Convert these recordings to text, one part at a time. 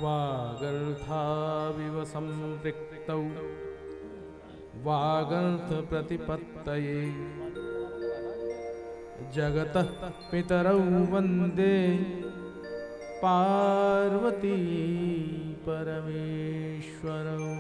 वागर्थाविव सम्पृक्तौ वागर्थप्रतिपत्तये जगतः पितरौ वन्दे पार्वती परमेश्वरौ।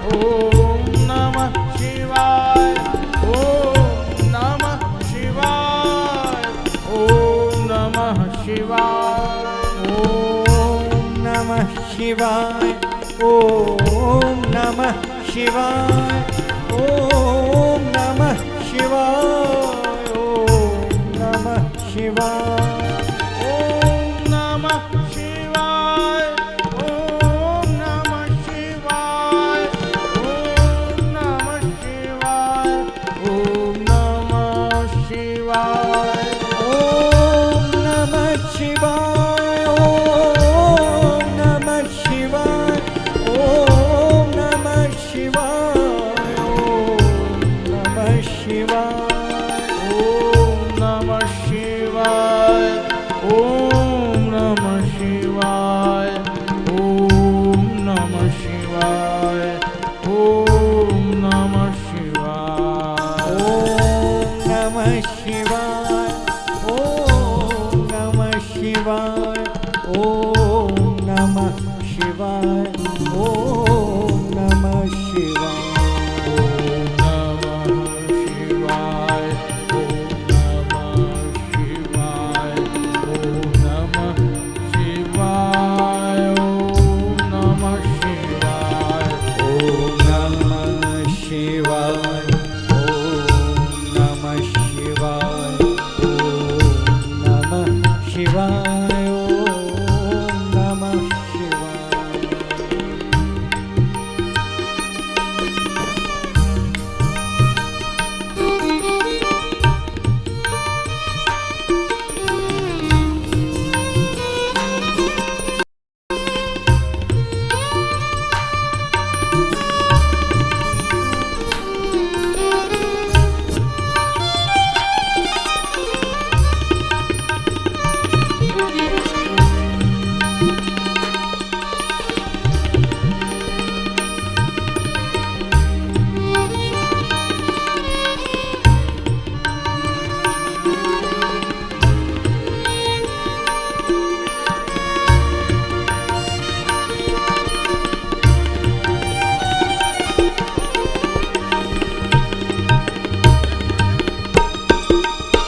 Om Namah शिवाय ओम नमः शिवाय ओम नमः शिवाय ओम नमः शिवाय ओम नमः शिवाय ओम नमः शिवाय ओम नमः शिवाय ओम नमः शिवाय ओम नमः शिवाय ओम नमः शिवाय ओम नमः शिवाय ओम नमः शिवाय ओम नमः शिवाय ओम नमः शिवाय ओम नमः शिवाय ओम नमः शिवाय ओम नमः शिवाय ओम नमः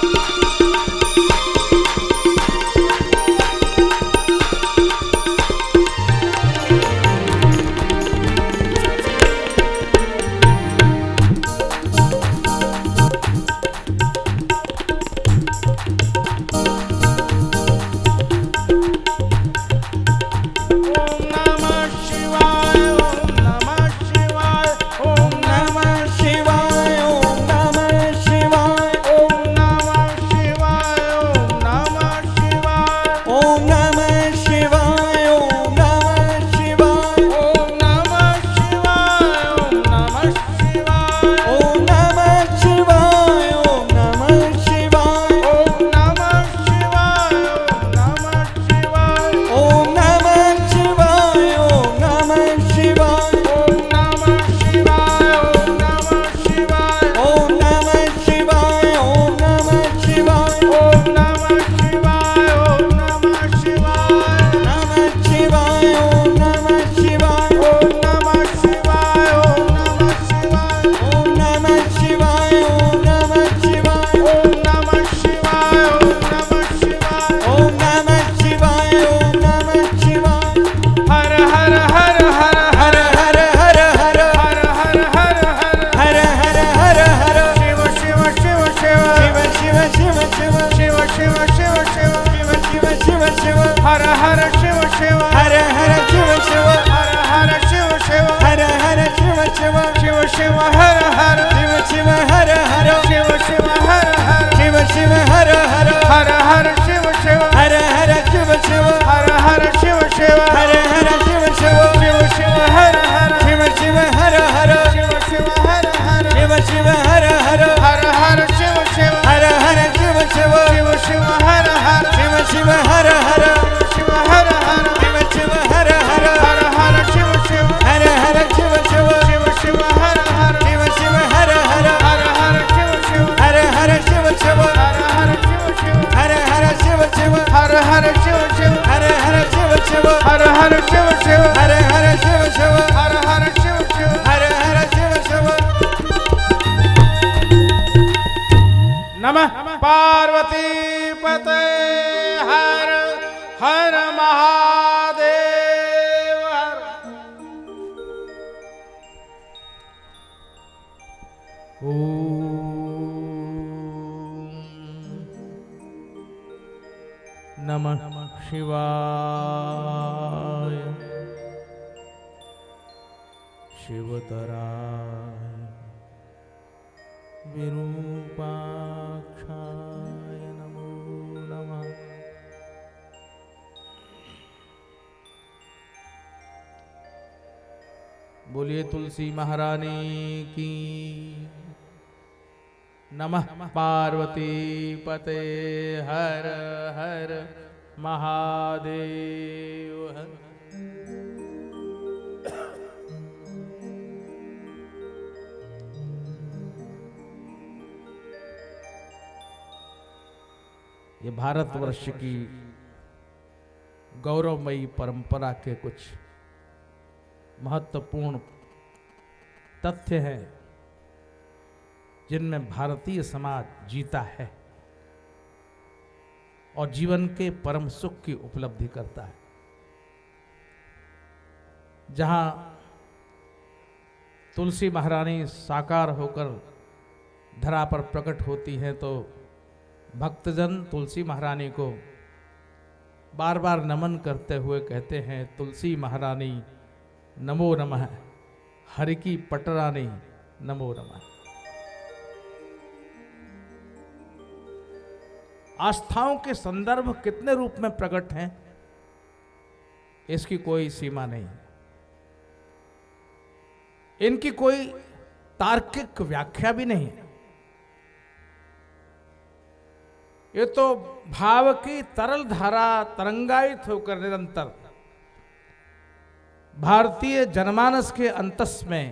शिवाय ओम नमः शिवाय ओम नमः शिवाय शिवाय ओम नमः शिवाय नमः पार्वती पते हर हर महादेव ओम नमः शिवाय। शिवतराय विरूपाक्षाय नमो नमः। बोलिए तुलसी महारानी की। नमः पार्वती पते हर हर महादेव हर। ये भारतवर्ष की गौरवमयी परंपरा के कुछ महत्वपूर्ण तथ्य हैं जिनमें भारतीय समाज जीता है और जीवन के परम सुख की उपलब्धि करता है। जहां तुलसी महारानी साकार होकर धरा पर प्रकट होती हैं तो भक्तजन तुलसी महारानी को बार बार नमन करते हुए कहते हैं, तुलसी महारानी नमो नमः, हरि की पटरानी नमो नमः। आस्थाओं के संदर्भ कितने रूप में प्रकट हैं, इसकी कोई सीमा नहीं। इनकी कोई तार्किक व्याख्या भी नहीं है। ये तो भाव की तरल धारा तरंगायित होकर निरंतर भारतीय जनमानस के अंतस में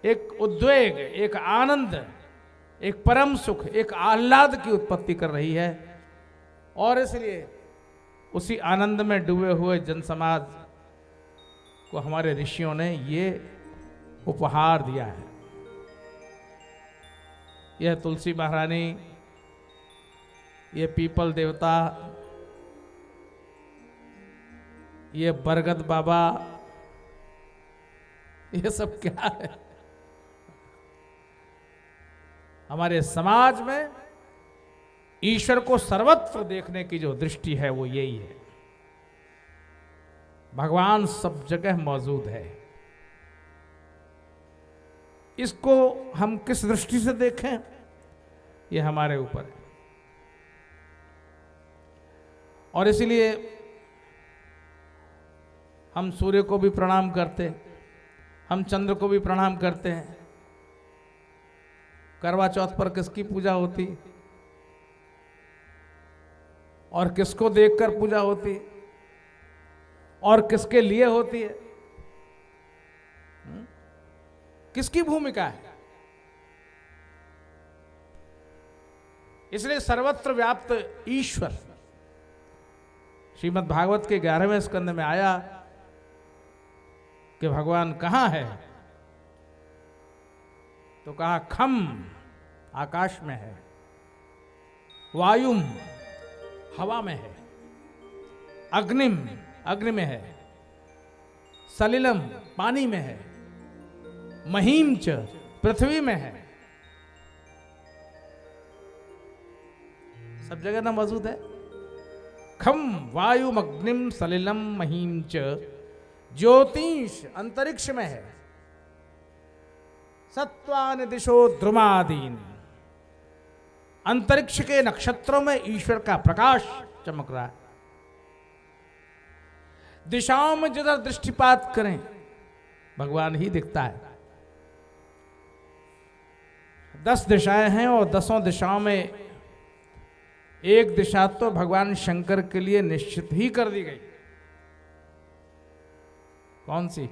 एक उद्वेग, एक आनंद, एक परम सुख, एक आह्लाद की उत्पत्ति कर रही है। और इसलिए उसी आनंद में डूबे हुए जनसमाज को हमारे ऋषियों ने ये उपहार दिया है। यह तुलसी महारानी, ये पीपल देवता, ये बरगद बाबा, ये सब क्या है? हमारे समाज में ईश्वर को सर्वत्र देखने की जो दृष्टि है वो यही है। भगवान सब जगह मौजूद है। इसको हम किस दृष्टि से देखें, ये हमारे ऊपर है। और इसलिए हम सूर्य को भी प्रणाम करते हैं, हम चंद्र को भी प्रणाम करते हैं। करवा चौथ पर किसकी पूजा होती और किसको देखकर पूजा होती और किसके लिए होती है? किसकी भूमिका है? इसलिए सर्वत्र व्याप्त ईश्वर श्रीमद् भागवत के 11वें स्कंद में आया कि भगवान कहां है, तो कहा खम आकाश में है, वायुम हवा में है, अग्निम अग्नि में है, सलिलम पानी में है, महीम च पृथ्वी में है। सब जगह ना मौजूद है। खम वायुम अग्निम सलिलम महीम च, ज्योतिष अंतरिक्ष में है, सत्वान दिशो ध्रुमादीन, अंतरिक्ष के नक्षत्रों में ईश्वर का प्रकाश चमक रहा है। दिशाओं में जिधर दृष्टिपात करें भगवान ही दिखता है। 10 दिशाएं हैं और 10 दिशाओं में एक दिशा तो भगवान शंकर के लिए निश्चित ही कर दी गई। कौन सी?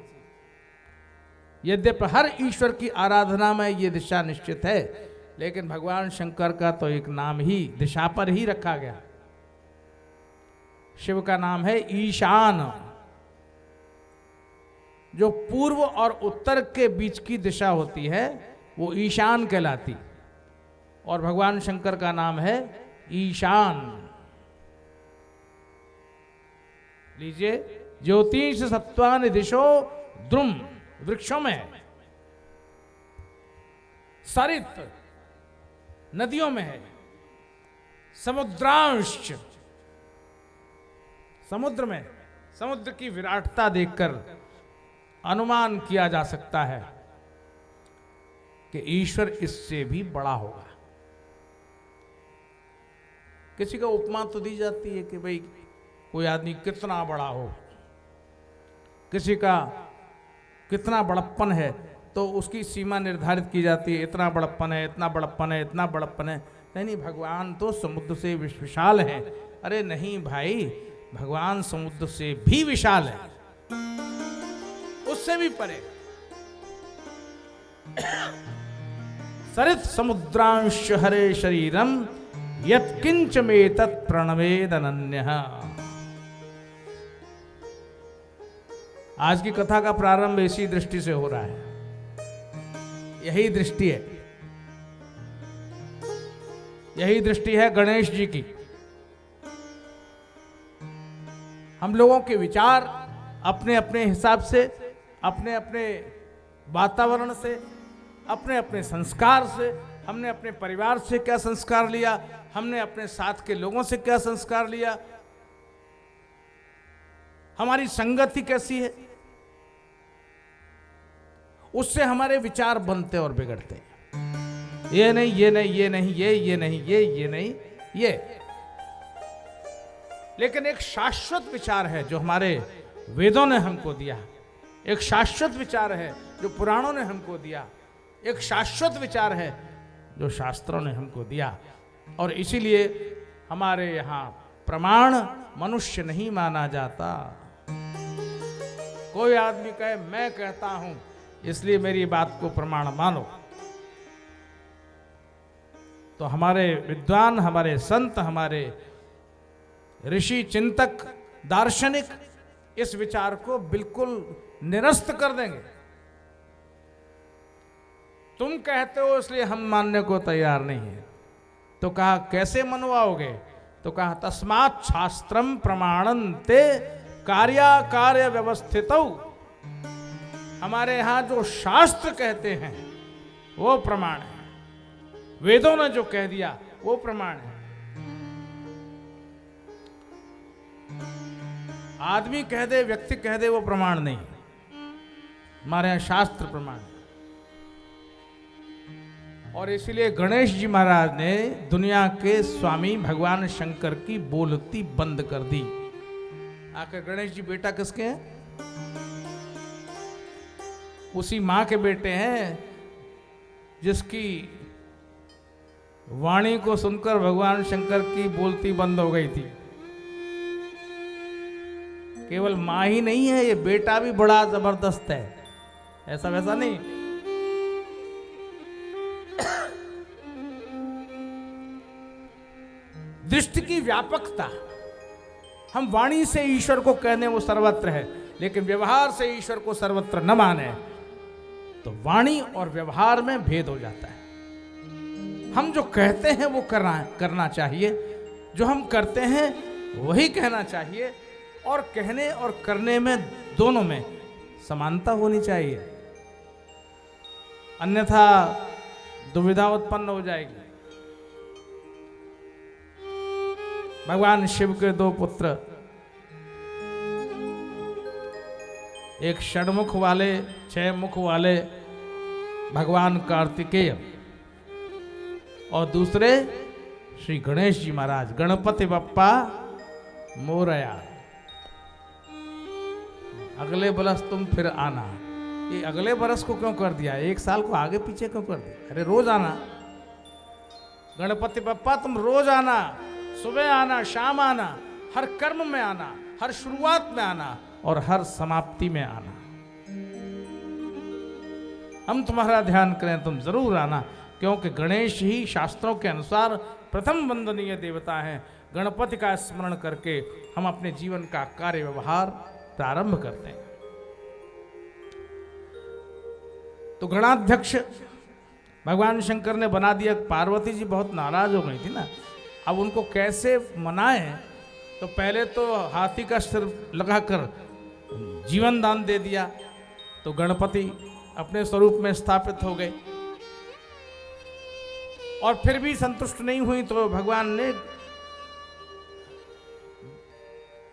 यद्यपि हर ईश्वर की आराधना में यह दिशा निश्चित है, लेकिन भगवान शंकर का तो एक नाम ही दिशा पर ही रखा गया। शिव का नाम है ईशान, जो पूर्व और उत्तर के बीच की दिशा होती है वो ईशान कहलाती, और भगवान शंकर का नाम है ईशान। लीजिए, ज्योतिष सत्वान दिशो द्रुम, वृक्षों में है। सरित नदियों में है, समुद्रांश समुद्र में, समुद्र की विराटता देखकर अनुमान किया जा सकता है कि ईश्वर इससे भी बड़ा होगा। किसी का उपमा तो दी जाती है कि भाई कोई आदमी कितना बड़ा हो, किसी का कितना बड़प्पन है तो उसकी सीमा निर्धारित की जाती है, इतना बड़प्पन है, इतना बड़प्पन है, इतना बड़प्पन है। नहीं, भगवान तो समुद्र से विशाल है। अरे नहीं भाई, भगवान समुद्र से भी विशाल है, उससे भी परे। सरित समुद्रांश हरे शरीरम यत्किंच में तत् प्रणवेद अनन्यः। आज की कथा का प्रारंभ इसी दृष्टि से हो रहा है, यही दृष्टि है, यही दृष्टि है गणेश जी की। हम लोगों के विचार अपने अपने हिसाब से, अपने अपने वातावरण से, अपने अपने संस्कार से, हमने अपने परिवार से क्या संस्कार लिया, हमने अपने साथ के लोगों से क्या संस्कार लिया, हमारी संगति कैसी है, उससे हमारे विचार बनते और बिगड़ते हैं। ये नहीं, ये नहीं, ये नहीं, ये नहीं, ये नहीं, ये। लेकिन एक शाश्वत विचार है जो हमारे वेदों ने हमको दिया, एक शाश्वत विचार है जो पुराणों ने हमको दिया, एक शाश्वत विचार है जो शास्त्रों ने हमको दिया। और इसीलिए हमारे यहाँ प्रमाण मनुष्य नहीं माना जाता। कोई आदमी कहे मैं कहता हूं इसलिए मेरी बात को प्रमाण मानो, तो हमारे विद्वान, हमारे संत, हमारे ऋषि, चिंतक, दार्शनिक इस विचार को बिल्कुल निरस्त कर देंगे। तुम कहते हो इसलिए हम मानने को तैयार नहीं है। तो कहा कैसे मनवाओगे? तो कहा तस्मात् शास्त्रम प्रमाणन्ते कार्याकार्य व्यवस्थितौ। हमारे यहां जो शास्त्र कहते हैं वो प्रमाण है, वेदों ने जो कह दिया वो प्रमाण है। आदमी कह दे, व्यक्ति कह दे, वो प्रमाण नहीं। हमारे यहां शास्त्र प्रमाण है। और इसलिए गणेश जी महाराज ने दुनिया के स्वामी भगवान शंकर की बोलती बंद कर दी। आखिर गणेश जी बेटा किसके हैं? उसी मां के बेटे हैं जिसकी वाणी को सुनकर भगवान शंकर की बोलती बंद हो गई थी। केवल मां ही नहीं है, ये बेटा भी बड़ा जबरदस्त है, ऐसा वैसा नहीं। दृष्टि की व्यापकता, हम वाणी से ईश्वर को कहने वो सर्वत्र है, लेकिन व्यवहार से ईश्वर को सर्वत्र न माने तो वाणी और व्यवहार में भेद हो जाता है। हम जो कहते हैं वो करना चाहिए, जो हम करते हैं वही कहना चाहिए, और कहने और करने में दोनों में समानता होनी चाहिए, अन्यथा दुविधा उत्पन्न हो जाएगी। भगवान शिव के दो पुत्र, एक षडमुख वाले, 6 मुख वाले भगवान कार्तिकेय, और दूसरे श्री गणेश जी महाराज, गणपति बप्पा मोरया। अगले बरस तुम फिर आना। ये अगले बरस को क्यों कर दिया? 1 साल को आगे पीछे क्यों कर दिया? अरे रोज आना, गणपति बप्पा तुम रोज आना, सुबह आना, शाम आना, हर कर्म में आना, हर शुरुआत में आना और हर समाप्ति में आना। हम तुम्हारा ध्यान करें, तुम जरूर आना, क्योंकि गणेश ही शास्त्रों के अनुसार प्रथम वंदनीय देवता हैं। गणपति का स्मरण करके हम अपने जीवन का कार्य व्यवहार प्रारंभ करते हैं। तो गणाध्यक्ष भगवान शंकर ने बना दिया। पार्वती जी बहुत नाराज हो गई थी ना, अब उनको कैसे मनाएं? तो पहले तो हाथी का सिर लगाकर जीवन दान दे दिया, तो गणपति अपने स्वरूप में स्थापित हो गए। और फिर भी संतुष्ट नहीं हुई तो भगवान ने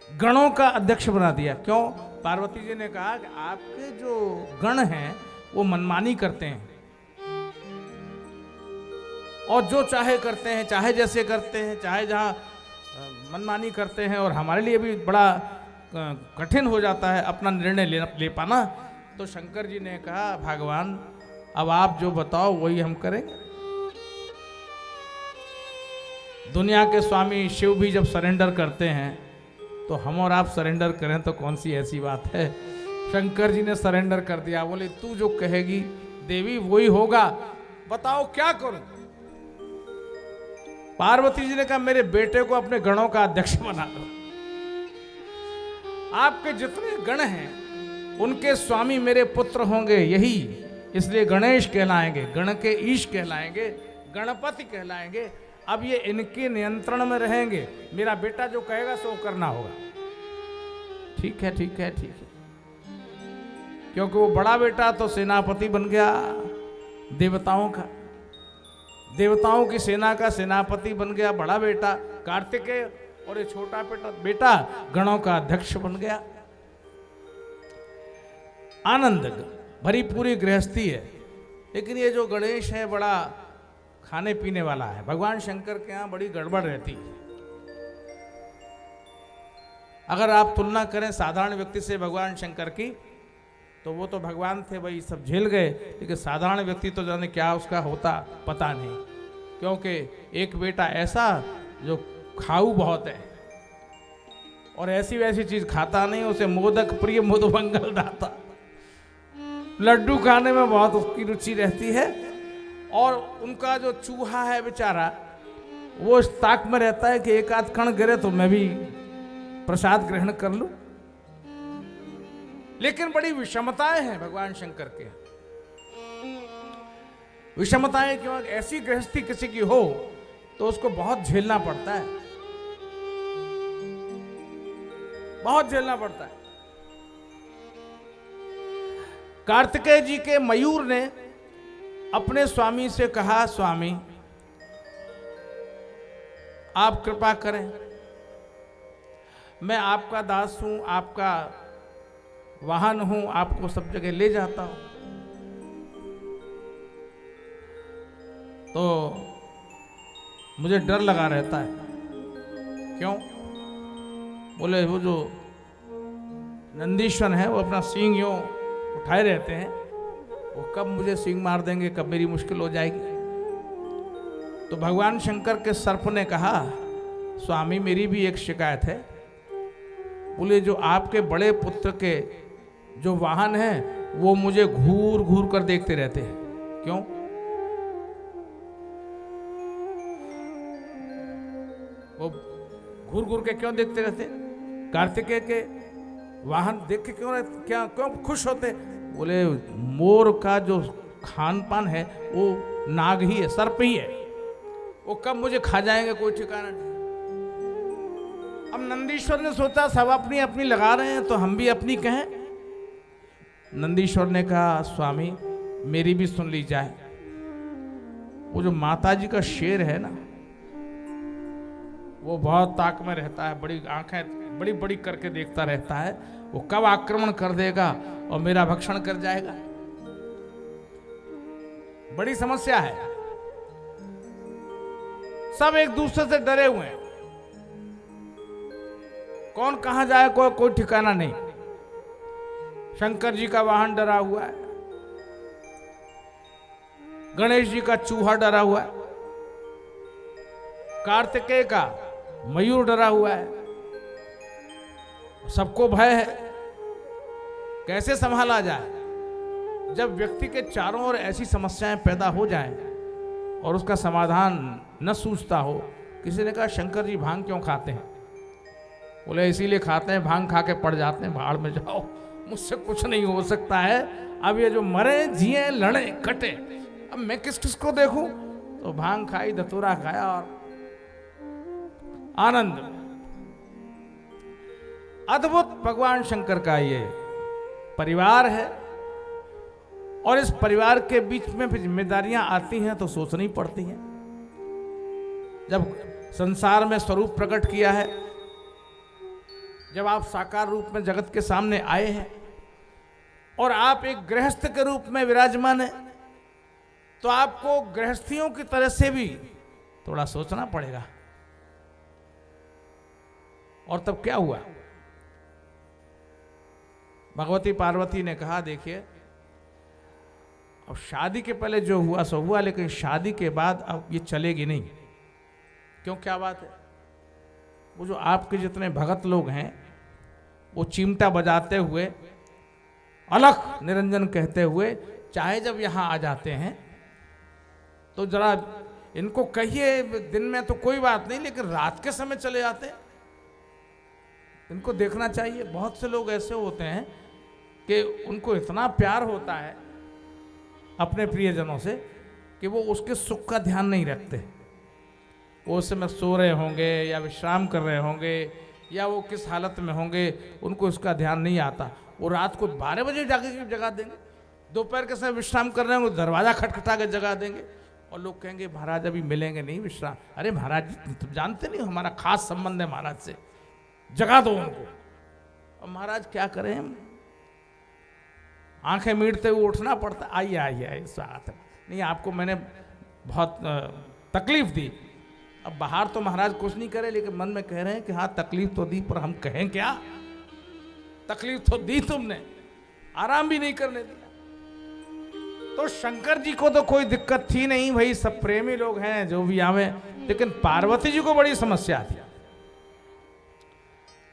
गणों का अध्यक्ष बना दिया। क्यों? पार्वती जी ने कहा कि आपके जो गण हैं वो मनमानी करते हैं और जो चाहे करते हैं, चाहे जैसे करते हैं, चाहे जहां मनमानी करते हैं, और हमारे लिए भी बड़ा कठिन हो जाता है अपना निर्णय ले पाना। तो शंकर जी ने कहा भगवान अब आप जो बताओ वही हम करेंगे। दुनिया के स्वामी शिव भी जब सरेंडर करते हैं तो हम और आप सरेंडर करें तो कौन सी ऐसी बात है। शंकर जी ने सरेंडर कर दिया। बोले तू जो कहेगी देवी वही होगा, बताओ क्या करूं। पार्वती जी ने कहा मेरे बेटे को अपने गणों का अध्यक्ष बना दो। आपके जितने गण हैं उनके स्वामी मेरे पुत्र होंगे, यही इसलिए गणेश कहलाएंगे, गण के ईश कहलाएंगे, गणपति कहलाएंगे। अब ये इनके नियंत्रण में रहेंगे, मेरा बेटा जो कहेगा सो करना होगा। ठीक है ठीक है ठीक है, क्योंकि वो बड़ा बेटा तो सेनापति बन गया देवताओं का, देवताओं की सेना का सेनापति बन गया बड़ा बेटा कार्तिकेय, और ये छोटा बेटा गणों का अध्यक्ष बन गया। आनंद भरी पूरी गृहस्थी है, लेकिन ये जो गणेश है बड़ा खाने पीने वाला है। भगवान शंकर के यहां बड़ी गड़बड़ रहती है। अगर आप तुलना करें साधारण व्यक्ति से भगवान शंकर की, तो वो तो भगवान थे भाई, सब झेल गए, लेकिन साधारण व्यक्ति तो जाने क्या उसका होता पता नहीं। क्योंकि एक बेटा ऐसा जो खाऊ बहुत है और ऐसी वैसी चीज खाता नहीं, उसे मोदक प्रिय मधुमंगल दाता, लड्डू खाने में बहुत उसकी रुचि रहती है। और उनका जो चूहा है बेचारा, वो इस ताक में रहता है कि एक आध कण गिरे तो मैं भी प्रसाद ग्रहण कर लूं। लेकिन बड़ी विषमताएं हैं भगवान शंकर के। विषमताएं क्यों? ऐसी गृहस्थी किसी की हो तो उसको बहुत झेलना पड़ता है, बहुत झेलना पड़ता है। कार्तिकेय जी के मयूर ने अपने स्वामी से कहा स्वामी आप कृपा करें, मैं आपका दास हूं, आपका वाहन हूं, आपको सब जगह ले जाता हूं। तो मुझे डर लगा रहता है। क्यों? बोले वो जो नंदीश्वर है वो अपना सींग यूं उठाए रहते हैं, वो कब मुझे सींग मार देंगे, कब मेरी मुश्किल हो जाएगी। तो भगवान शंकर के सर्प ने कहा स्वामी मेरी भी एक शिकायत है। बोले जो आपके बड़े पुत्र के जो वाहन हैं वो मुझे घूर घूर कर देखते रहते हैं। क्यों? वो घूर घूर के क्यों देखते रहते? कार्तिकेय के वाहन देख के क्यों खुश होते? बोले मोर का जो खान पान है वो नाग ही है, सर्प ही है, वो कब मुझे खा जाएंगे कोई ठिकाना नहीं। अब नंदीश्वर ने सोचा सब अपनी अपनी लगा रहे हैं तो हम भी अपनी कहें। नंदीश्वर ने कहा स्वामी मेरी भी सुन ली जाए। वो जो माता जी का शेर है ना, वो बहुत ताक में रहता है, बड़ी आंखें बड़ी बड़ी करके देखता रहता है, वो कब आक्रमण कर देगा और मेरा भक्षण कर जाएगा। बड़ी समस्या है, सब एक दूसरे से डरे हुए हैं, कौन कहां जाए कोई ठिकाना नहीं। शंकर जी का वाहन डरा हुआ है, गणेश जी का चूहा डरा हुआ है, कार्तिकेय का मयूर डरा हुआ है, सबको भय है। कैसे संभाला जाए? जब व्यक्ति के चारों ओर ऐसी समस्याएं पैदा हो जाएं और उसका समाधान न सूझता हो। किसी ने कहा शंकर जी भांग क्यों खाते हैं? बोले इसीलिए खाते हैं, भांग खा के पड़ जाते हैं, भाड़ में जाओ, मुझसे कुछ नहीं हो सकता है। अब ये जो मरे जिए लड़े कटे, अब मैं किस किस को देखूं? तो भांग खाई, धतूरा खाया और आनंद। अद्भुत भगवान शंकर का ये परिवार है, और इस परिवार के बीच में फिर जिम्मेदारियां आती हैं तो सोचनी पड़ती हैं। जब संसार में स्वरूप प्रकट किया है, जब आप साकार रूप में जगत के सामने आए हैं और आप एक गृहस्थ के रूप में विराजमान हैं, तो आपको गृहस्थियों की तरह से भी थोड़ा सोचना पड़ेगा। और तब क्या हुआ? भगवती पार्वती ने कहा, देखिए अब शादी के पहले जो हुआ सो हुआ, लेकिन शादी के बाद अब ये चलेगी नहीं। क्यों, क्या बात है? वो जो आपके जितने भगत लोग हैं, वो चिमटा बजाते हुए, अलख निरंजन कहते हुए, चाहे जब यहाँ आ जाते हैं तो जरा इनको कहिए, दिन में तो कोई बात नहीं, लेकिन रात के समय चले जाते हैं। इनको देखना चाहिए। बहुत से लोग ऐसे होते हैं कि उनको इतना प्यार होता है अपने प्रियजनों से कि वो उसके सुख का ध्यान नहीं रखते। वो उस समय सो रहे होंगे या विश्राम कर रहे होंगे या वो किस हालत में होंगे, उनको उसका ध्यान नहीं आता। वो रात को 12 बजे जाके जगा देंगे, दोपहर के समय विश्राम कर रहे होंगे, दरवाजा खटखटा के जगा देंगे और लोग कहेंगे महाराज अभी मिलेंगे नहीं विश्राम। अरे महाराज तुम जानते नहीं, हमारा खास संबंध है महाराज से, जगा दो उनको। और महाराज क्या करें हम, आंखें मीटते हुए उठना पड़ता। आइए आइए आइए, स्वागत है। नहीं, आपको मैंने बहुत तकलीफ दी। अब बाहर तो महाराज कुछ नहीं करे, लेकिन मन में कह रहे हैं कि हाँ तकलीफ तो दी, पर हम कहें क्या? तकलीफ तो दी तुमने, आराम भी नहीं करने दिया। तो शंकर जी को तो कोई दिक्कत थी नहीं, भाई सब प्रेमी लोग हैं जो भी आवे, लेकिन पार्वती जी को बड़ी समस्या थी।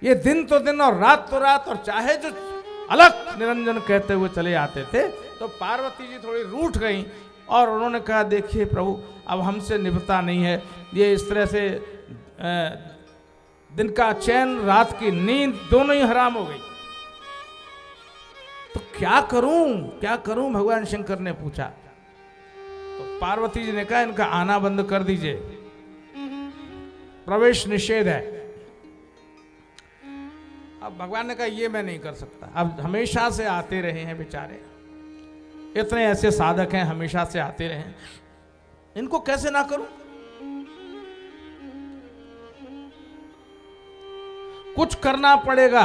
ये दिन तो दिन और रात तो रात, और चाहे जो अलग निरंजन कहते हुए चले आते थे, तो पार्वती जी थोड़ी रूठ गई और उन्होंने कहा देखिए प्रभु अब हमसे निभता नहीं है, ये इस तरह से दिन का चैन रात की नींद दोनों ही हराम हो गई। तो क्या करूं भगवान शंकर ने पूछा। तो पार्वती जी ने कहा इनका आना बंद कर दीजिए, प्रवेश निषेध है। अब भगवान ने कहा ये मैं नहीं कर सकता। अब हमेशा से आते रहे हैं बेचारे, इतने ऐसे साधक हैं हमेशा से आते रहे, इनको कैसे ना करूं? कुछ करना पड़ेगा।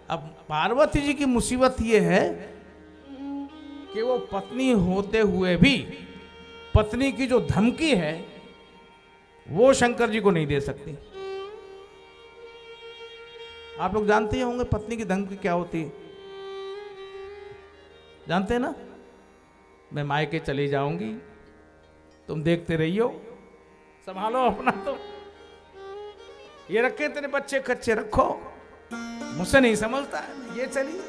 अब पार्वती जी की मुसीबत ये है कि वो पत्नी होते हुए भी पत्नी की जो धमकी है वो शंकर जी को नहीं दे सकती। आप लोग जानते ही होंगे पत्नी की धमकी क्या होती है, जानते हैं ना? मैं मायके चली जाऊंगी, तुम देखते रहियो, संभालो अपना, तो ये रखे तेरे बच्चे कच्चे रखो, मुझसे नहीं संभलता है, ये चली।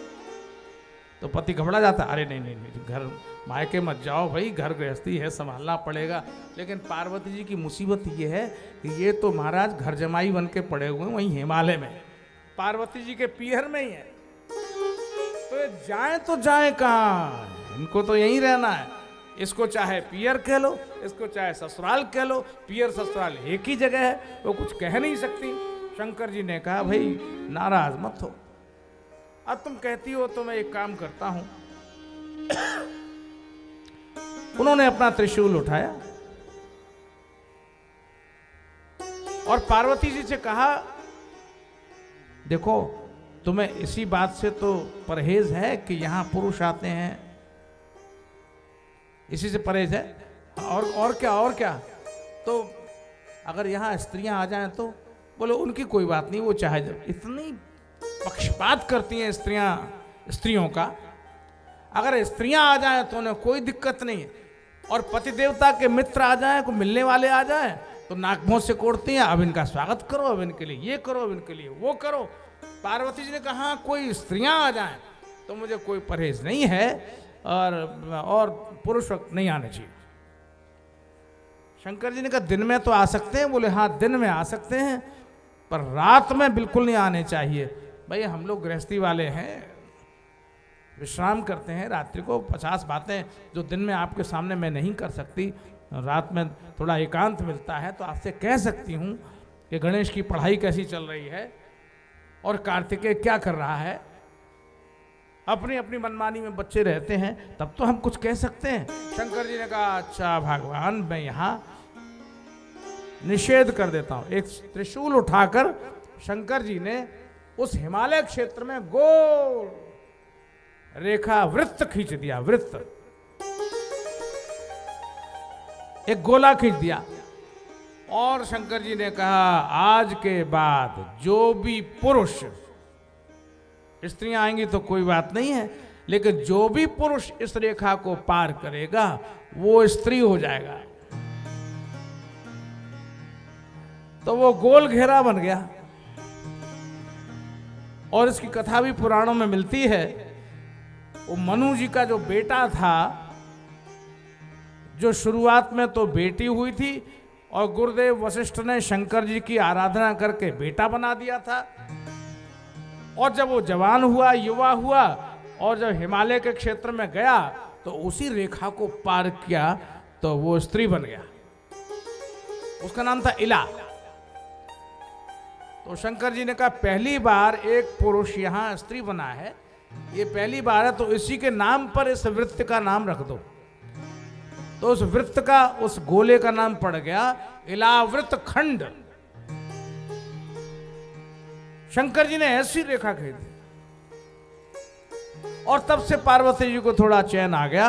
तो पति घबरा जाता, अरे नहीं नहीं नहीं, घर मायके मत जाओ भाई, घर गृहस्थी है, संभालना पड़ेगा। लेकिन पार्वती जी की मुसीबत ये है कि ये तो महाराज घर जमाई बन के पड़े हुए हैं वहीं हिमालय में, पार्वती जी के पीहर में ही है। तो जाए कहाँ, इनको तो यहीं रहना है। इसको चाहे पियर कह लो, इसको चाहे ससुराल कह लो, पियर ससुराल एक ही जगह है, वो कुछ कह नहीं सकती। शंकर जी ने कहा भाई नाराज मत हो, अब तुम कहती हो तो मैं एक काम करता हूं। उन्होंने अपना त्रिशूल उठाया और पार्वती जी से कहा देखो तुम्हें इसी बात से तो परहेज है कि यहां पुरुष आते हैं, इसी से परहेज है, और क्या? तो अगर यहां स्त्रियां आ जाएं तो बोलो उनकी कोई बात नहीं, वो चाहे जब, इतनी पक्षपात करती हैं स्त्रियों का। अगर स्त्रियां आ जाएं तो उन्हें कोई दिक्कत नहीं है, और पति देवता के मित्र आ जाएं, को मिलने वाले आ जाएं तो नाक मुंह से कोड़ती हैं, अब इनका स्वागत करो, अब इनके लिए ये करो, अब इनके लिए वो करो। पार्वती जी ने कहा कोई स्त्रियां आ जाएं तो मुझे कोई परहेज नहीं है, और पुरुष वक्त नहीं आने चाहिए। शंकर जी ने कहा दिन में तो आ सकते हैं, बोले हाँ दिन में आ सकते हैं, पर रात में बिल्कुल नहीं आने चाहिए। भाई हम लोग गृहस्थी वाले हैं, विश्राम करते हैं, रात्रि को 50 बातें जो दिन में आपके सामने मैं नहीं कर सकती, रात में थोड़ा एकांत मिलता है, तो आपसे कह सकती हूँ कि गणेश की पढ़ाई कैसी चल रही है और कार्तिकेय क्या कर रहा है। अपनी अपनी मनमानी में बच्चे रहते हैं, तब तो हम कुछ कह सकते हैं। शंकर जी ने कहा अच्छा भगवान, मैं यहाँ निषेध कर देता हूं। एक त्रिशूल उठाकर शंकर जी ने उस हिमालय क्षेत्र में गोल रेखा वृत्त खींच दिया। वृत्त, एक गोला खींच दिया। और शंकर जी ने कहा, आज के बाद जो भी पुरुष, स्त्रियां आएंगी तो कोई बात नहीं है, लेकिन जो भी पुरुष इस रेखा को पार करेगा वो स्त्री हो जाएगा। तो वो गोल घेरा बन गया। और इसकी कथा भी पुराणों में मिलती है। वो मनु जी का जो बेटा था, जो शुरुआत में तो बेटी हुई थी और गुरुदेव वशिष्ठ ने शंकर जी की आराधना करके बेटा बना दिया था। और जब वो जवान हुआ, युवा हुआ और जब हिमालय के क्षेत्र में गया तो उसी रेखा को पार किया तो वो स्त्री बन गया। उसका नाम था इला। तो शंकर जी ने कहा, पहली बार एक पुरुष यहां स्त्री बना है, ये पहली बार है, तो इसी के नाम पर इस वृत्त का नाम रख दो। तो उस वृत्त का, उस गोले का नाम पड़ गया इलावृत खंड। शंकर जी ने ऐसी रेखा खींची और तब से पार्वती जी को थोड़ा चैन आ गया।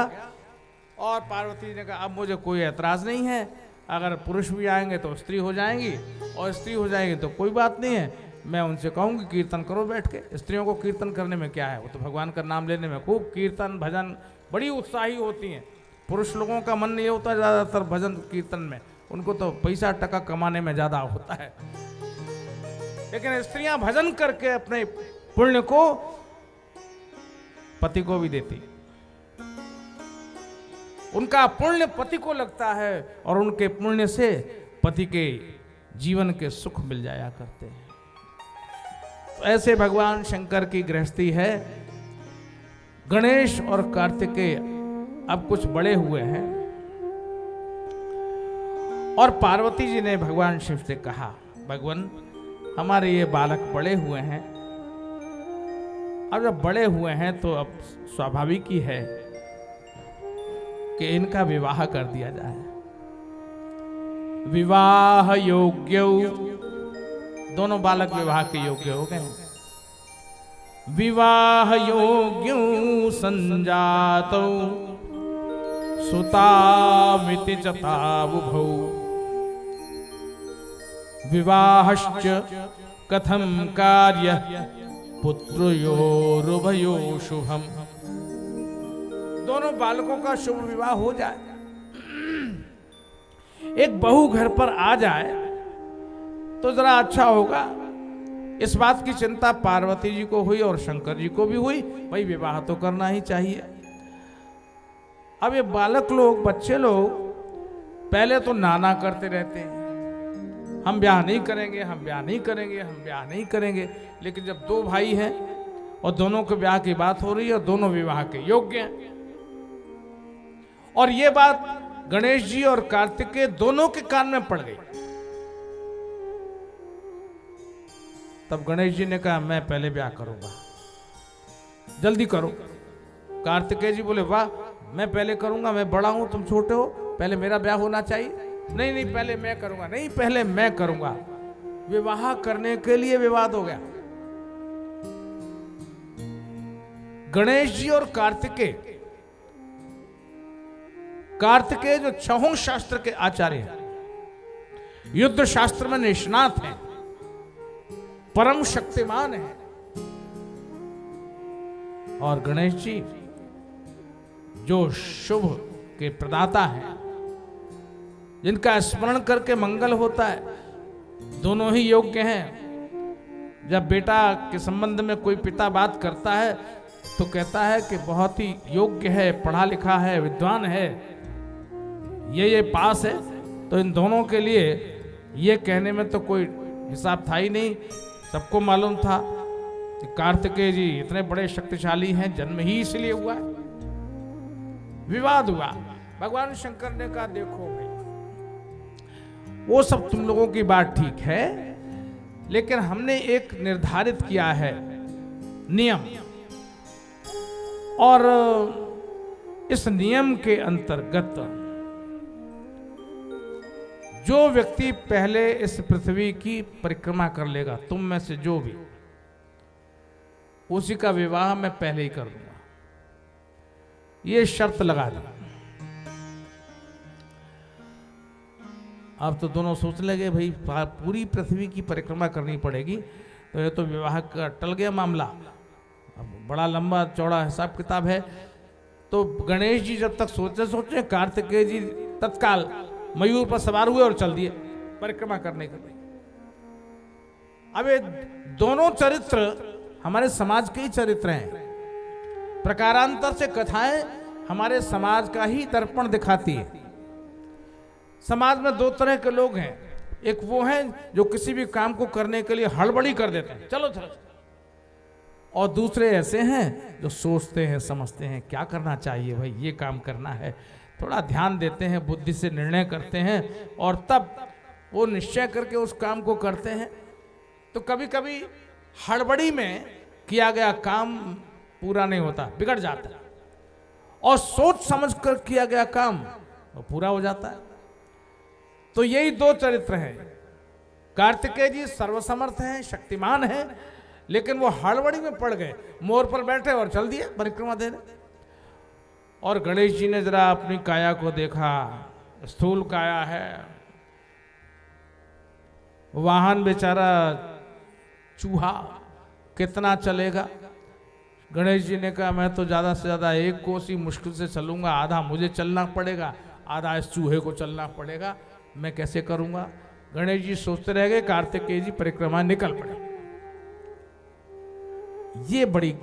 और पार्वती जी ने कहा, अब मुझे कोई ऐतराज नहीं है, अगर पुरुष भी आएंगे तो स्त्री हो जाएंगी, और स्त्री हो जाएंगी तो कोई बात नहीं है, मैं उनसे कहूंगी कीर्तन करो बैठ के। स्त्रियों को कीर्तन करने में क्या है, वो तो भगवान का नाम लेने में खूब कीर्तन भजन बड़ी उत्साही होती हैं। पुरुष लोगों का मन ये होता है ज्यादातर भजन कीर्तन में, उनको तो पैसा टका कमाने में ज्यादा होता है। लेकिन स्त्रियां भजन करके अपने पुण्य को पति को भी देती, उनका पुण्य पति को लगता है और उनके पुण्य से पति के जीवन के सुख मिल जाया करते हैं। तो ऐसे भगवान शंकर की गृहस्थी है। गणेश और कार्तिकेय अब कुछ बड़े हुए हैं और पार्वती जी ने भगवान शिव से कहा, भगवान हमारे ये बालक बड़े हुए हैं, अब जब बड़े हुए हैं तो अब स्वाभाविक ही है कि इनका विवाह कर दिया जाए। विवाह योग्य, दोनों बालक विवाह के योग्य हो गए। विवाह योग्य संजातौ सुतामिति चतावुभौ विवाहश्च कथम कार्य पुत्रयोरुभयो शुभम। दोनों बालकों का शुभ विवाह हो जाए, एक बहू घर पर आ जाए तो जरा अच्छा होगा। इस बात की चिंता पार्वती जी को हुई और शंकर जी को भी हुई, भाई विवाह तो करना ही चाहिए। अब ये बालक लोग, बच्चे लोग पहले तो नाना करते रहते हैं, हम ब्याह नहीं करेंगे, हम ब्याह नहीं करेंगे, हम ब्याह नहीं करेंगे। लेकिन जब दो भाई हैं और दोनों के ब्याह की बात हो रही है और दोनों विवाह के योग्य हैं, और ये बात गणेश जी और कार्तिकेय दोनों के कान में पड़ गई, तब गणेश जी ने कहा, मैं पहले ब्याह करूंगा, जल्दी करो। कार्तिकेय जी बोले, वाह मैं पहले करूंगा, मैं बड़ा हूं तुम छोटे हो, पहले मेरा ब्याह होना चाहिए। नहीं नहीं पहले मैं करूंगा, नहीं पहले मैं करूंगा। विवाह करने के लिए विवाद हो गया। गणेश जी और कार्तिकेय, कार्तिकेय जो छहों शास्त्र के आचार्य हैं, युद्ध शास्त्र में निष्णात हैं, परम शक्तिमान हैं, और गणेश जी जो शुभ के प्रदाता हैं, जिनका स्मरण करके मंगल होता है, दोनों ही योग्य हैं। जब बेटा के संबंध में कोई पिता बात करता है तो कहता है कि बहुत ही योग्य है, पढ़ा लिखा है, विद्वान है, ये पास है। तो इन दोनों के लिए ये कहने में तो कोई हिसाब था ही नहीं। सबको मालूम था कि कार्तिकेय जी इतने बड़े शक्तिशाली हैं, जन्म ही इसलिए हुआ है। विवाद हुआ। भगवान शंकर ने कहा, देखो भाई वो सब तुम लोगों की बात ठीक है, लेकिन हमने एक निर्धारित किया है नियम, और इस नियम के अंतर्गत जो व्यक्ति पहले इस पृथ्वी की परिक्रमा कर लेगा, तुम में से जो भी, उसी का विवाह मैं पहले ही कर दूंगा, ये शर्त लगा दी। अब तो दोनों सोच लगे भाई पूरी पृथ्वी की परिक्रमा करनी पड़ेगी, तो ये तो विवाह का टल गया मामला। अब बड़ा लंबा चौड़ा हिसाब किताब है। तो गणेश जी जब तक सोचे कार्तिकेय जी तत्काल मयूर पर सवार हुए और चल दिए परिक्रमा करने के लिए। अब ये दोनों चरित्र हमारे समाज के ही चरित्र हैं। प्रकारांतर से कथाएं हमारे समाज का ही दर्पण दिखाती है। समाज में दो तरह के लोग हैं, एक वो हैं जो किसी भी काम को करने के लिए हड़बड़ी कर देते हैं, चलो चलो, और दूसरे ऐसे हैं जो सोचते हैं, समझते हैं क्या करना चाहिए, भाई ये काम करना है, थोड़ा ध्यान देते हैं, बुद्धि से निर्णय करते हैं और तब वो निश्चय करके उस काम को करते हैं। तो कभी कभी हड़बड़ी में किया गया काम पूरा नहीं होता, बिगड़ जाता है, और सोच समझ कर किया गया काम वो पूरा हो जाता है। तो यही दो चरित्र हैं। कार्तिकेय जी सर्वसमर्थ हैं, शक्तिमान हैं, लेकिन वो हड़बड़ी में पड़ गए, मोर पर बैठे और चल दिए परिक्रमा देने। और गणेश जी ने जरा अपनी काया को देखा, स्थूल काया है, वाहन बेचारा चूहा कितना चलेगा। गणेश जी ने कहा मैं तो ज्यादा से ज्यादा 1 कोस ही मुश्किल से चलूंगा, आधा मुझे चलना पड़ेगा, आधा इस चूहे को चलना पड़ेगा, मैं कैसे करूंगा। गणेश जी सोचते रह गए, कार्तिकेय जी परिक्रमा निकल पड़े। ये बड़ी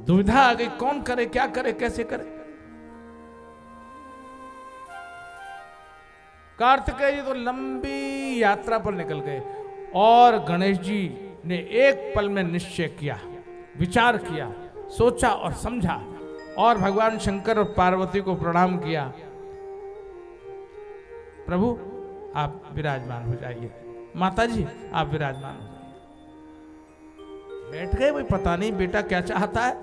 दुविधा आ गई, कौन करे, क्या करे, कैसे करे। कार्तिकेय जी तो लंबी यात्रा पर निकल गए और गणेश जी ने एक पल में निश्चय किया, विचार किया, सोचा और समझा और भगवान शंकर और पार्वती को प्रणाम किया। प्रभु आप विराजमान हो जाइए, माता जी आप विराजमान हो जाइए। बैठ गए, भाई पता नहीं बेटा क्या चाहता है।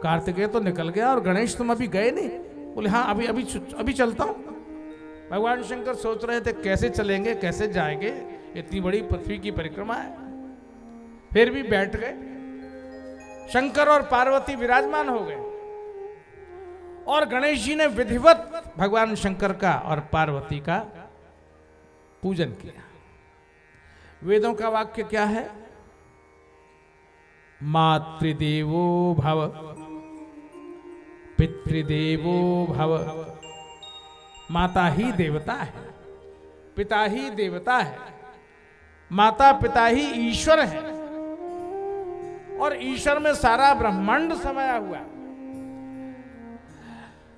कार्तिकेय तो निकल गया और गणेश तुम अभी गए नहीं? बोले हाँ अभी अभी अभी चलता हूं। भगवान शंकर सोच रहे थे कैसे चलेंगे, कैसे जाएंगे, इतनी बड़ी पृथ्वी की परिक्रमा है। फिर भी बैठ गए। शंकर और पार्वती विराजमान हो गए और गणेश जी ने विधिवत भगवान शंकर का और पार्वती का पूजन किया। वेदों का वाक्य क्या है? मातृदेवो भव, पितृदेवो भव। माता ही देवता है, पिता ही देवता है, माता पिता ही ईश्वर है और ईश्वर में सारा ब्रह्मांड समाया हुआ है।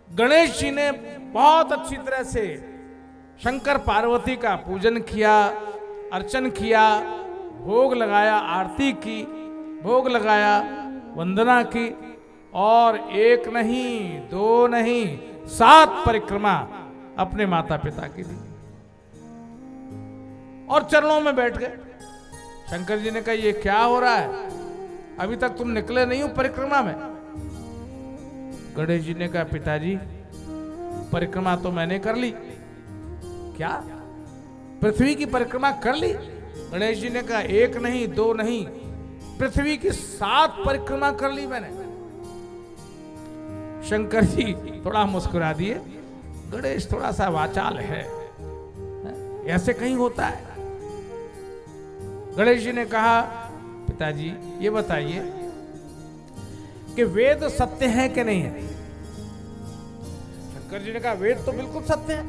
गणेश जी ने बहुत अच्छी तरह से शंकर पार्वती का पूजन किया, अर्चन किया, भोग लगाया, आरती की, भोग लगाया, वंदना की और एक नहीं, दो नहीं, 7 परिक्रमा अपने माता पिता की दी और चरणों में बैठ गए। शंकर जी ने कहा ये क्या हो रहा है, अभी तक तुम निकले नहीं हो परिक्रमा में। गणेश जी ने कहा पिताजी परिक्रमा तो मैंने कर ली। क्या पृथ्वी की परिक्रमा कर ली? गणेश जी ने कहा 1 नहीं, 2 नहीं, पृथ्वी की 7 परिक्रमा कर ली मैंने। शंकर जी थोड़ा मुस्कुरा दिए। गणेश थोड़ा सा वाचाल है, ऐसे कहीं होता है। गणेश जी ने कहा पिताजी ये बताइए कि वेद सत्य है कि नहीं है? शंकर जी ने कहा वेद तो बिल्कुल सत्य है,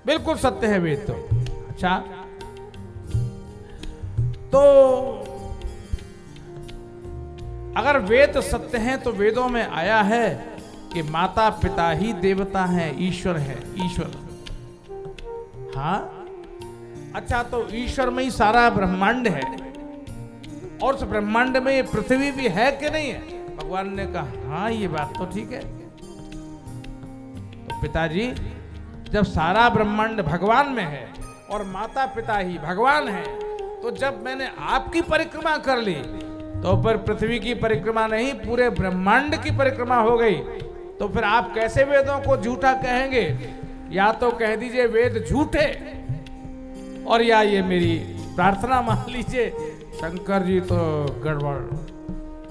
बिल्कुल सत्य है वेद तो। अच्छा तो अगर वेद सत्य हैं तो वेदों में आया है कि माता पिता ही देवता हैं, ईश्वर है, ईश्वर। हाँ अच्छा तो ईश्वर में ही सारा ब्रह्मांड है और उस ब्रह्मांड में ये पृथ्वी भी है कि नहीं है? भगवान ने कहा हाँ ये बात तो ठीक है। तो पिताजी जब सारा ब्रह्मांड भगवान में है और माता पिता ही भगवान है, तो जब मैंने आपकी परिक्रमा कर ली तो पर पृथ्वी की परिक्रमा नहीं पूरे ब्रह्मांड की परिक्रमा हो गई। तो फिर आप कैसे वेदों को झूठा कहेंगे? या तो कह दीजिए वेद झूठे, और या ये मेरी प्रार्थना मान लीजिए, शंकर जी तो गड़बड़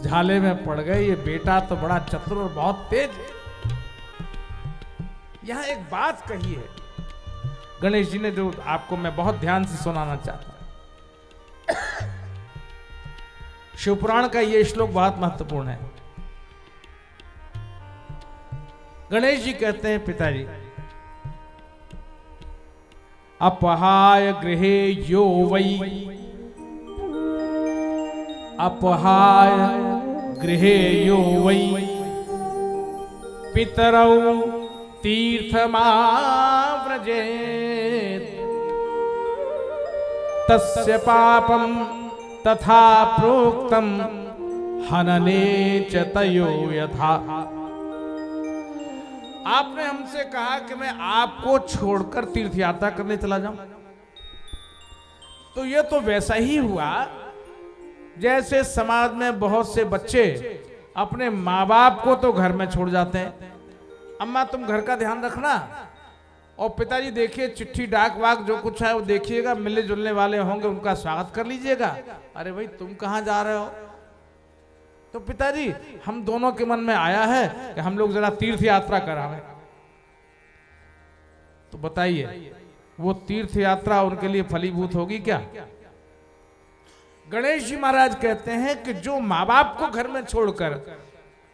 झाले में पड़ गए, ये बेटा तो बड़ा चतुर और बहुत तेज है। यहां एक बात कही है गणेश जी ने, जो आपको मैं बहुत ध्यान से सुनाना चाहता हूं। शिवपुराण का ये श्लोक बहुत महत्वपूर्ण है। गणेश जी कहते हैं, पिताजी, अपहाय गृहे यो वै, अपहाय गृहे यो वै पितरौ तीर्थमाव्रजेत् तस्य पापं तथा प्रोक्तं हनने च तयो यथा। आपने हमसे कहा कि मैं आपको छोड़कर तीर्थ यात्रा करने चला जाऊं, तो यह तो वैसा ही हुआ जैसे समाज में बहुत से बच्चे अपने माँ बाप को तो घर में छोड़ जाते हैं, अम्मा तुम घर का ध्यान रखना, और पिताजी देखिए चिट्ठी डाक वाक जो कुछ है वो देखिएगा, मिलने जुलने वाले होंगे उनका स्वागत कर लीजिएगा। अरे भाई तुम कहाँ जा रहे हो? तो पिताजी हम दोनों के मन में आया है कि हम लोग जरा तीर्थ यात्रा करावें। तो बताइए वो तीर्थ यात्रा उनके लिए फलीभूत होगी क्या? गणेश जी महाराज कहते हैं कि जो माँ बाप को घर में छोड़कर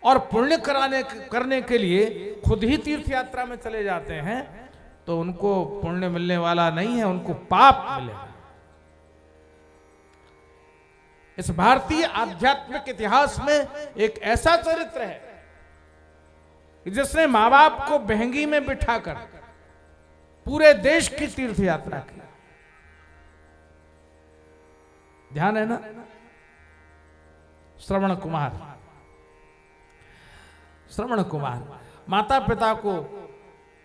और पुण्य करने के लिए खुद ही तीर्थ यात्रा में चले जाते हैं, तो उनको पुण्य मिलने वाला नहीं है, उनको पाप मिलेगा। इस भारतीय आध्यात्मिक इतिहास में एक ऐसा चरित्र है जिसने माँ बाप को बहंगी में बिठाकर पूरे देश की तीर्थ यात्रा की। ध्यान है ना? श्रवण कुमार माता पिता को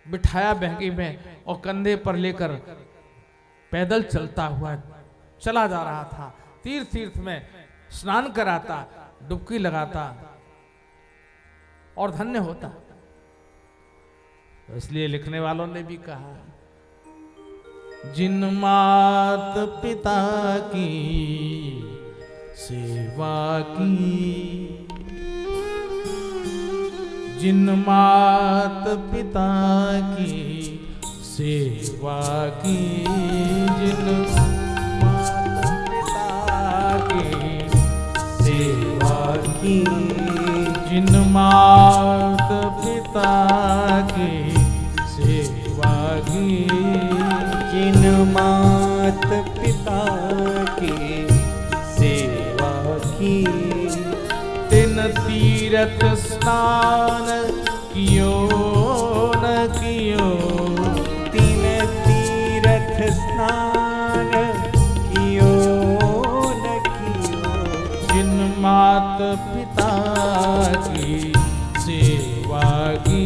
बिठाया बहंगी में और कंधे पर लेकर पैदल चलता हुआ चला जा रहा था। तीर्थ में स्नान कराता, डुबकी लगाता और धन्य होता। इसलिए लिखने वालों ने भी कहा, जिन मात पिता की सेवा की, जिन मात पिता की सेवा की, जिन की, जिन मात पिता की सेवा की, जिन मात पिता की सेवा की, तिन तीरथ स्नान कियो न कियो, तिन तीरथ स्नान कियो न कियो, जिन मात पिता की सेवा की।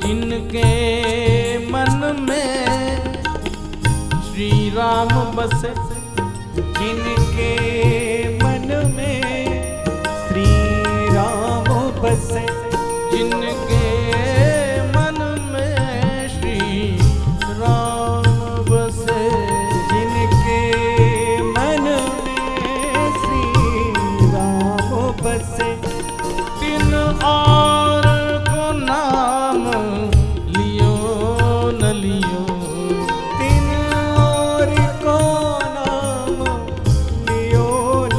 जिनके मन में श्री राम बसे, जिनके मन में श्री राम बसे, जिनके मन में श्री राम बसे, जिनके मन में श्री राम बसे, तिन और को नाम लियो न लियो, तिन और को नाम लियो न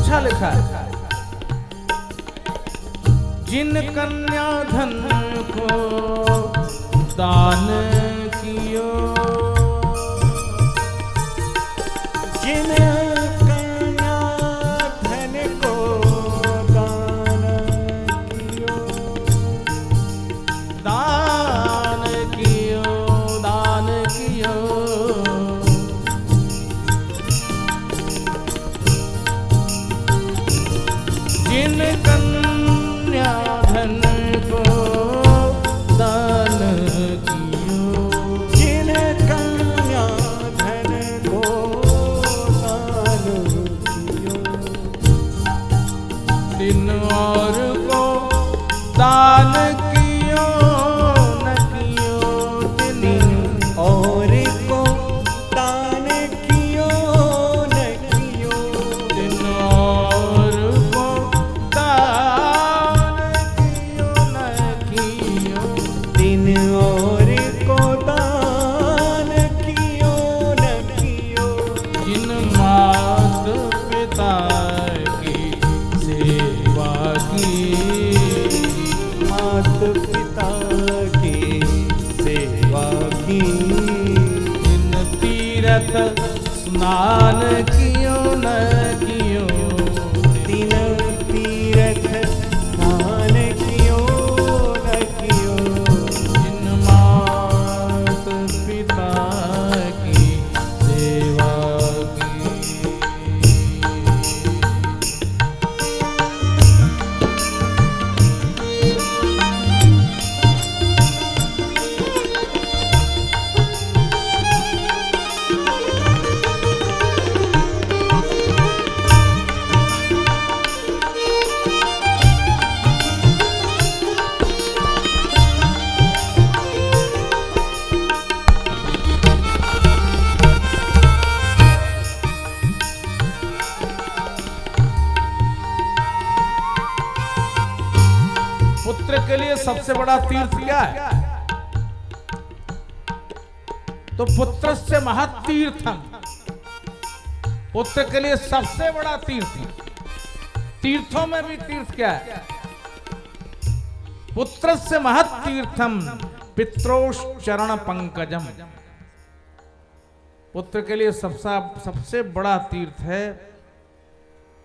अच्छा लिखा है, जिन कन्या धन को दान कियो, जिन कन्या धन को दान कियो, दान कियो, दान कियो, जिन कन्या धन को दान कियो, जिन कन्या धन को दान कियो, दिन और को दान कियो न कियो, दिन और को दान कियो न कियो, दिन और को दान कियो न कियो, दिन और को दान कियो न कियो, जिन मात पिता की सेवा की, मात पिता की सेवा की, जिन तीर्थ स्नान कियो न कियो, दिन तीर्थ स्नान कियो न कियो, जिन मात पिता की सेवा की। पुत्र के लिए सबसे बड़ा तीर्थ क्या है? तो पुत्र से महत्तीर्थम, पुत्र के लिए सबसे बड़ा तीर्थ। तीर्थों में भी तीर्थ क्या है? पुत्र से महत्तीर्थम पित्रोश चरण पंकजम, पुत्र के लिए सबसे बड़ा तीर्थ है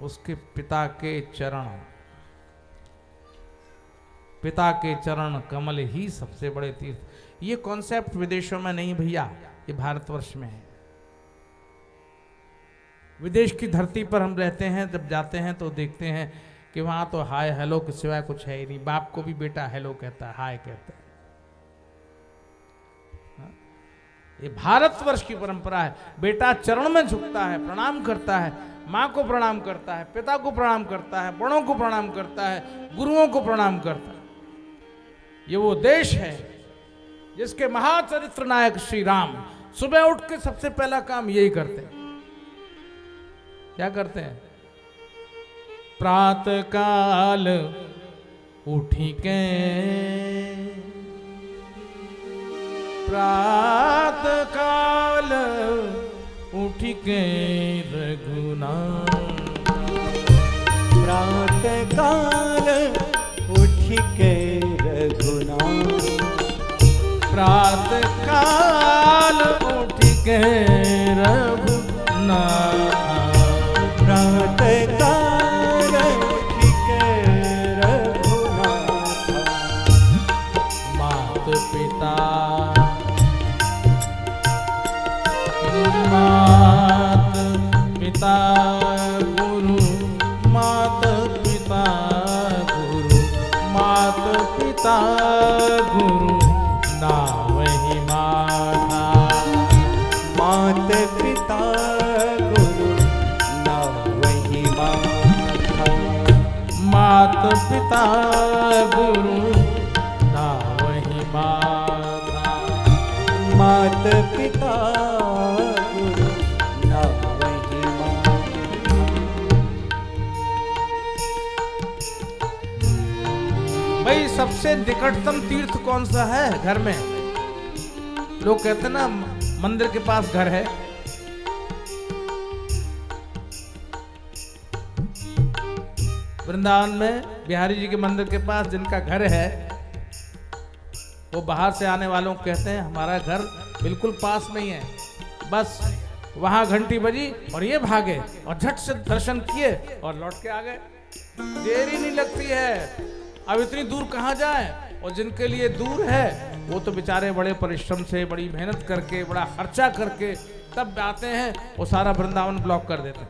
उसके पिता के चरण। पिता के चरण कमल ही सबसे बड़े तीर्थ। ये कॉन्सेप्ट विदेशों में नहीं भैया, ये भारतवर्ष में है। विदेश की धरती पर हम रहते हैं, जब जाते हैं तो देखते हैं कि वहां तो हाय हेलो के सिवाय कुछ है ही नहीं। बाप को भी बेटा हेलो कहता है, हाय कहता है। ये भारतवर्ष की परंपरा है। बेटा चरण में झुकता है, प्रणाम करता है, माँ को प्रणाम करता है, पिता को प्रणाम करता है, बड़ों को प्रणाम करता है, गुरुओं को प्रणाम करता है। ये वो देश है जिसके महाचरित्र नायक श्री राम सुबह उठ के सबसे पहला काम यही करते हैं। क्या करते हैं? प्रातः काल उठी के, प्रातः काल उठी के रघुनाथ, प्रातः काल उठ के रघुनाथ, प्रातः काल उठ के रघुनाथ, प्रातः काल उठ के रघुनाथ, मात पिता, मात पिता गुरु, मात पिता गुरु, मात पिता गुरु ना वही माता, मात पिता गुरु ना वही माता, मात पिता गुरु ना वही माता, मात पिता गुरु ना वही माता। भाई सबसे निकटतम तीर्थ कौन सा है घर में? लोग कहते हैं ना मंदिर के पास घर है। वृंदावन में बिहारी जी के मंदिर के पास जिनका घर है, वो बाहर से आने वालों को कहते हैं हमारा घर बिल्कुल पास में ही है, बस वहां घंटी बजी और ये भागे और झट से दर्शन किए और लौट के आ गए। देरी नहीं लगती है। अब इतनी दूर कहाँ जाए, और जिनके लिए दूर है वो तो बेचारे बड़े परिश्रम से, बड़ी मेहनत करके, बड़ा खर्चा करके तब आते हैं, वो सारा वृंदावन ब्लॉक कर देते हैं,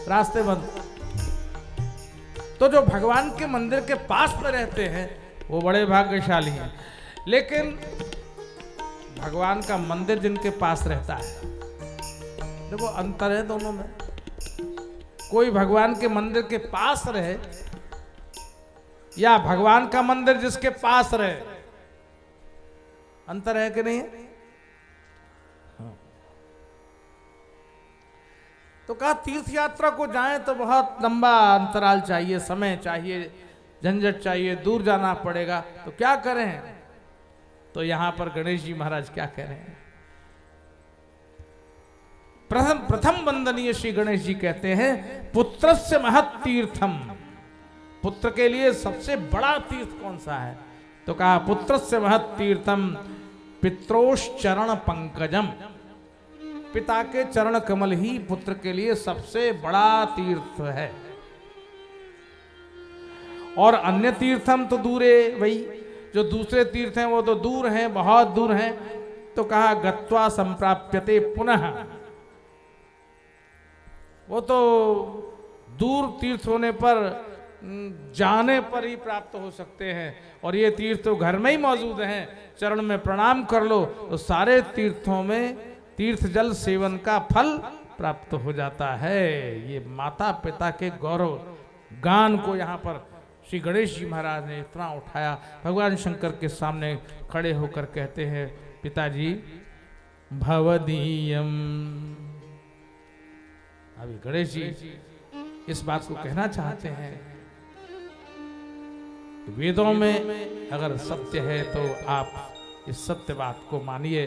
रास्ते बंद। तो जो भगवान के मंदिर के पास में रहते हैं वो बड़े भाग्यशाली हैं। लेकिन भगवान का मंदिर जिनके पास रहता है, देखो अंतर है दोनों में। कोई भगवान के मंदिर के पास रहे या भगवान का मंदिर जिसके पास रहे, अंतर है कि नहीं है? हाँ। तो कहा तीर्थ यात्रा को जाएं तो बहुत लंबा अंतराल चाहिए, समय चाहिए, झंझट चाहिए, दूर जाना पड़ेगा। तो क्या करें? तो यहां पर गणेश जी महाराज क्या कह रहे हैं? प्रथम वंदनीय श्री गणेश जी कहते हैं पुत्रस्य महत् तीर्थम। पुत्र के लिए सबसे बड़ा तीर्थ कौन सा है? तो कहा पुत्रस्य महत् तीर्थम पित्रोश् चरण पंकजम। पिता के चरण कमल ही पुत्र के लिए सबसे बड़ा तीर्थ है। और अन्य तीर्थम तो दूरे, वही जो दूसरे तीर्थ हैं वो तो दूर हैं, बहुत दूर हैं। तो कहा गत्वा संप्राप्यते पुनः, वो तो दूर तीर्थ होने पर, जाने पर ही प्राप्त हो सकते हैं, और ये तीर्थ तो घर में ही मौजूद हैं। चरण में प्रणाम कर लो तो सारे तीर्थों में तीर्थ जल सेवन का फल प्राप्त हो जाता है। ये माता पिता के गौरव गान को यहाँ पर श्री गणेश जी महाराज ने इतना उठाया। भगवान शंकर के सामने खड़े होकर कहते हैं पिताजी भवदीयम। अभी गणेश जी इस बात को कहना चाहते हैं, वेदों में अगर सत्य है तो आप इस सत्य बात को मानिए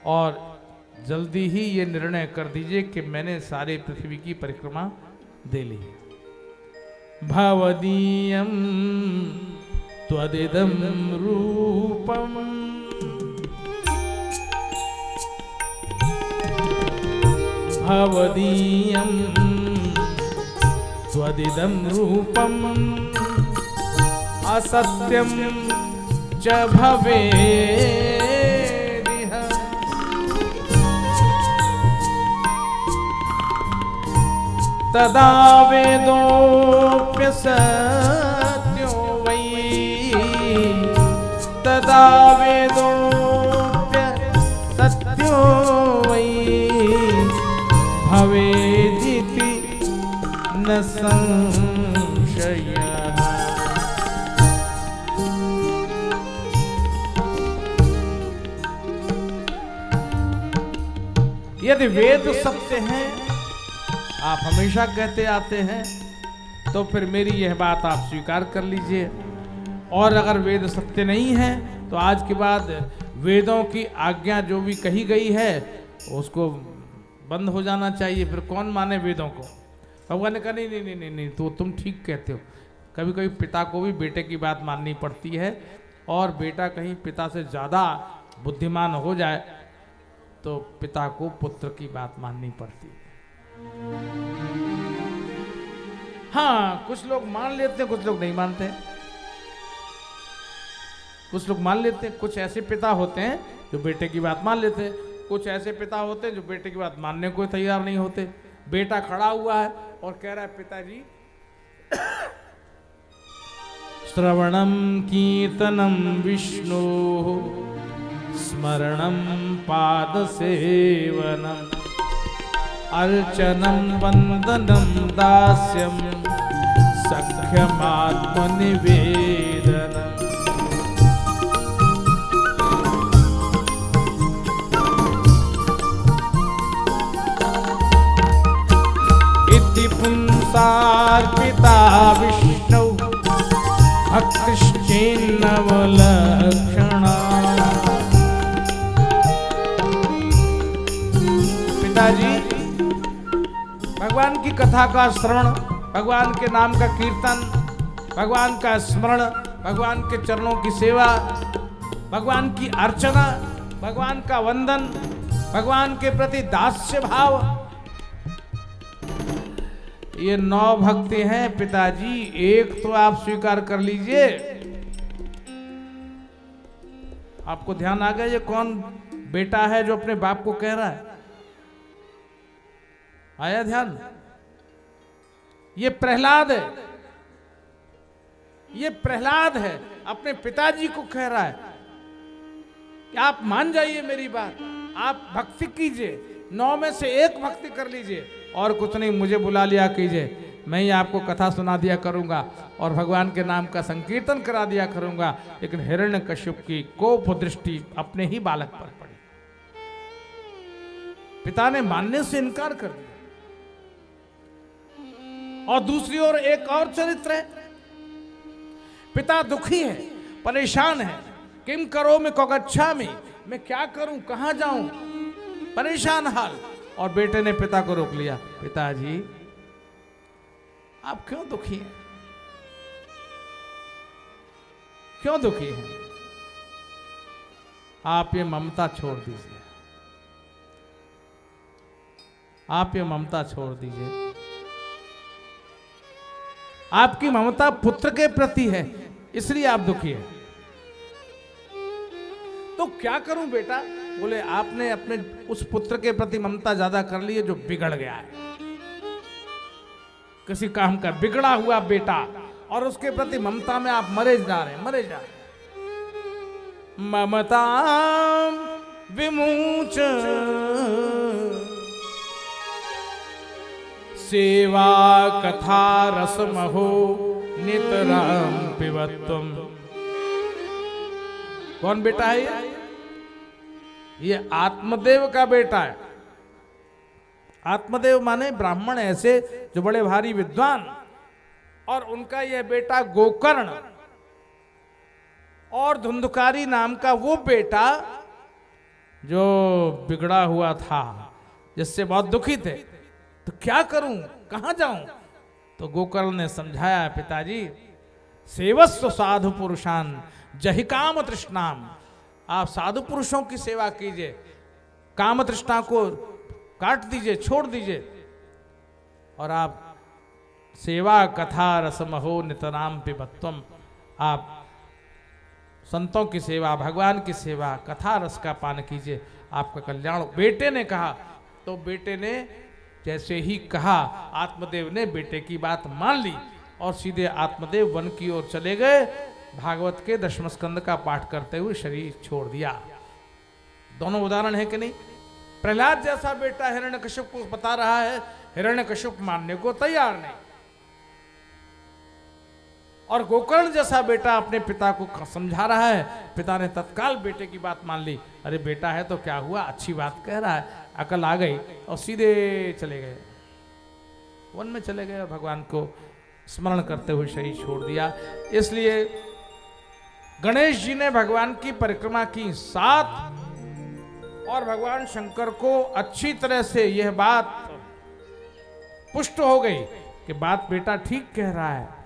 और जल्दी ही ये निर्णय कर दीजिए कि मैंने सारे पृथ्वी की परिक्रमा दे ली। भवदीयम त्वदिदं रूपम भवदीयं त्वदिदं रूपम असत्यं च भवेदिह। तदा वेदोऽप्यसत्यो वै तदा वेदोऽप्यसत्यो वै भवेदिति न संशयः। यदि वेद सत्य हैं, आप हमेशा कहते आते हैं, तो फिर मेरी यह बात आप स्वीकार कर लीजिए। और अगर वेद सत्य नहीं है तो आज के बाद वेदों की आज्ञा जो भी कही गई है उसको बंद हो जाना चाहिए। फिर कौन माने वेदों को? भगवान ने कहा नहीं नहीं नहीं नहीं, तो तुम ठीक कहते हो। कभी कभी पिता को भी बेटे की बात माननी पड़ती है, और बेटा कहीं पिता से ज़्यादा बुद्धिमान हो जाए तो पिता को पुत्र की बात माननी पड़ती है। हाँ, कुछ लोग मान लेते हैं, कुछ लोग नहीं मानते। कुछ लोग मान लेते हैं, कुछ ऐसे पिता होते हैं जो बेटे की बात मान लेते हैं, कुछ ऐसे पिता होते हैं जो बेटे की बात मानने को तैयार नहीं होते। बेटा खड़ा हुआ है और कह रहा है पिताजी श्रवणम कीर्तनम विष्णु स्मरणम पाद सेवनम अर्चनम वंदनम दास्यम सख्यमात्मनिवेदनम। इति पुंसार्पिता विष्णु भक्तिश्चेन्नवलक्षणा। पिताजी, भगवान की कथा का श्रवण भगवान के नाम का कीर्तन, भगवान का स्मरण, भगवान के चरणों की सेवा, भगवान की अर्चना, भगवान का वंदन, भगवान के प्रति दास्य भाव, ये 9 भक्ति हैं पिताजी। एक तो आप स्वीकार कर लीजिए। आपको ध्यान आ गया ये कौन बेटा है जो अपने बाप को कह रहा है? आया ध्यान? ये प्रहलाद है। ये प्रहलाद है, अपने पिताजी को कह रहा है कि आप मान जाइए मेरी बात, आप भक्ति कीजिए, 9 में से एक भक्ति कर लीजिए और कुछ नहीं, मुझे बुला लिया कीजिए, मैं ही आपको कथा सुना दिया करूंगा और भगवान के नाम का संकीर्तन करा दिया करूंगा। लेकिन हिरण्यकश्यप की कोप दृष्टि अपने ही बालक पर पड़ी। पिता ने मानने से इनकार कर दिया। और दूसरी ओर एक और चरित्र है, पिता दुखी है, परेशान है, किम करो मैं कोगच्छा में, मैं क्या करूं, कहां जाऊं, परेशान हाल। और बेटे ने पिता को रोक लिया, पिताजी आप क्यों दुखी हैं? क्यों दुखी हैं? आप ये ममता छोड़ दीजिए, आप ये ममता छोड़ दीजिए। आपकी ममता पुत्र के प्रति है, इसलिए आप दुखी हैं। तो क्या करूं बेटा? बोले आपने अपने उस पुत्र के प्रति ममता ज्यादा कर ली है जो बिगड़ गया है, किसी काम का बिगड़ा हुआ बेटा, और उसके प्रति ममता में आप मरे जा रहे हैं, मरे जा रहे हैं। ममता विमुच सेवा कथा रसमहो नितराम पिबत्वम। कौन बेटा है ये आत्मदेव का बेटा है। आत्मदेव माने ब्राह्मण ऐसे जो बड़े भारी विद्वान, और उनका यह बेटा गोकर्ण और धुंधकारी नाम का वो बेटा जो बिगड़ा हुआ था, जिससे बहुत दुखी थे। तो क्या करूं, कहां जाऊं? तो गोकर्ण ने समझाया, पिताजी सेवस्व साधु पुरुषान जहि काम तृष्णाम। आप साधु पुरुषों की सेवा कीजिए, काम तृष्णा को काट दीजिए, छोड़ दीजिए, और आप सेवा कथा रसमहो नितराम पिबत्वम। आप संतों की सेवा, भगवान की सेवा, कथा रस का पान कीजिए, आपका कल्याण। बेटे ने कहा, तो बेटे ने जैसे ही कहा, आत्मदेव ने बेटे की बात मान ली और सीधे आत्मदेव वन की ओर चले गए। भागवत के 10वें स्कंद का पाठ करते हुए शरीर छोड़ दिया। दोनों उदाहरण है कि नहीं? प्रहलाद जैसा बेटा हिरण्यकश्यप को बता रहा है, हिरण्यकश्यप मानने को तैयार नहीं, और गोकर्ण जैसा बेटा अपने पिता को समझा रहा है। पिता ने तत्काल बेटे की बात मान ली। अरे बेटा है तो क्या हुआ, अच्छी बात कह रहा है, अकल आ गई, और सीधे चले गए, वन में चले गए और भगवान को स्मरण करते हुए शरीर छोड़ दिया। इसलिए गणेश जी ने भगवान की परिक्रमा की 7, और भगवान शंकर को अच्छी तरह से यह बात पुष्ट हो गई कि बात बेटा ठीक कह रहा है।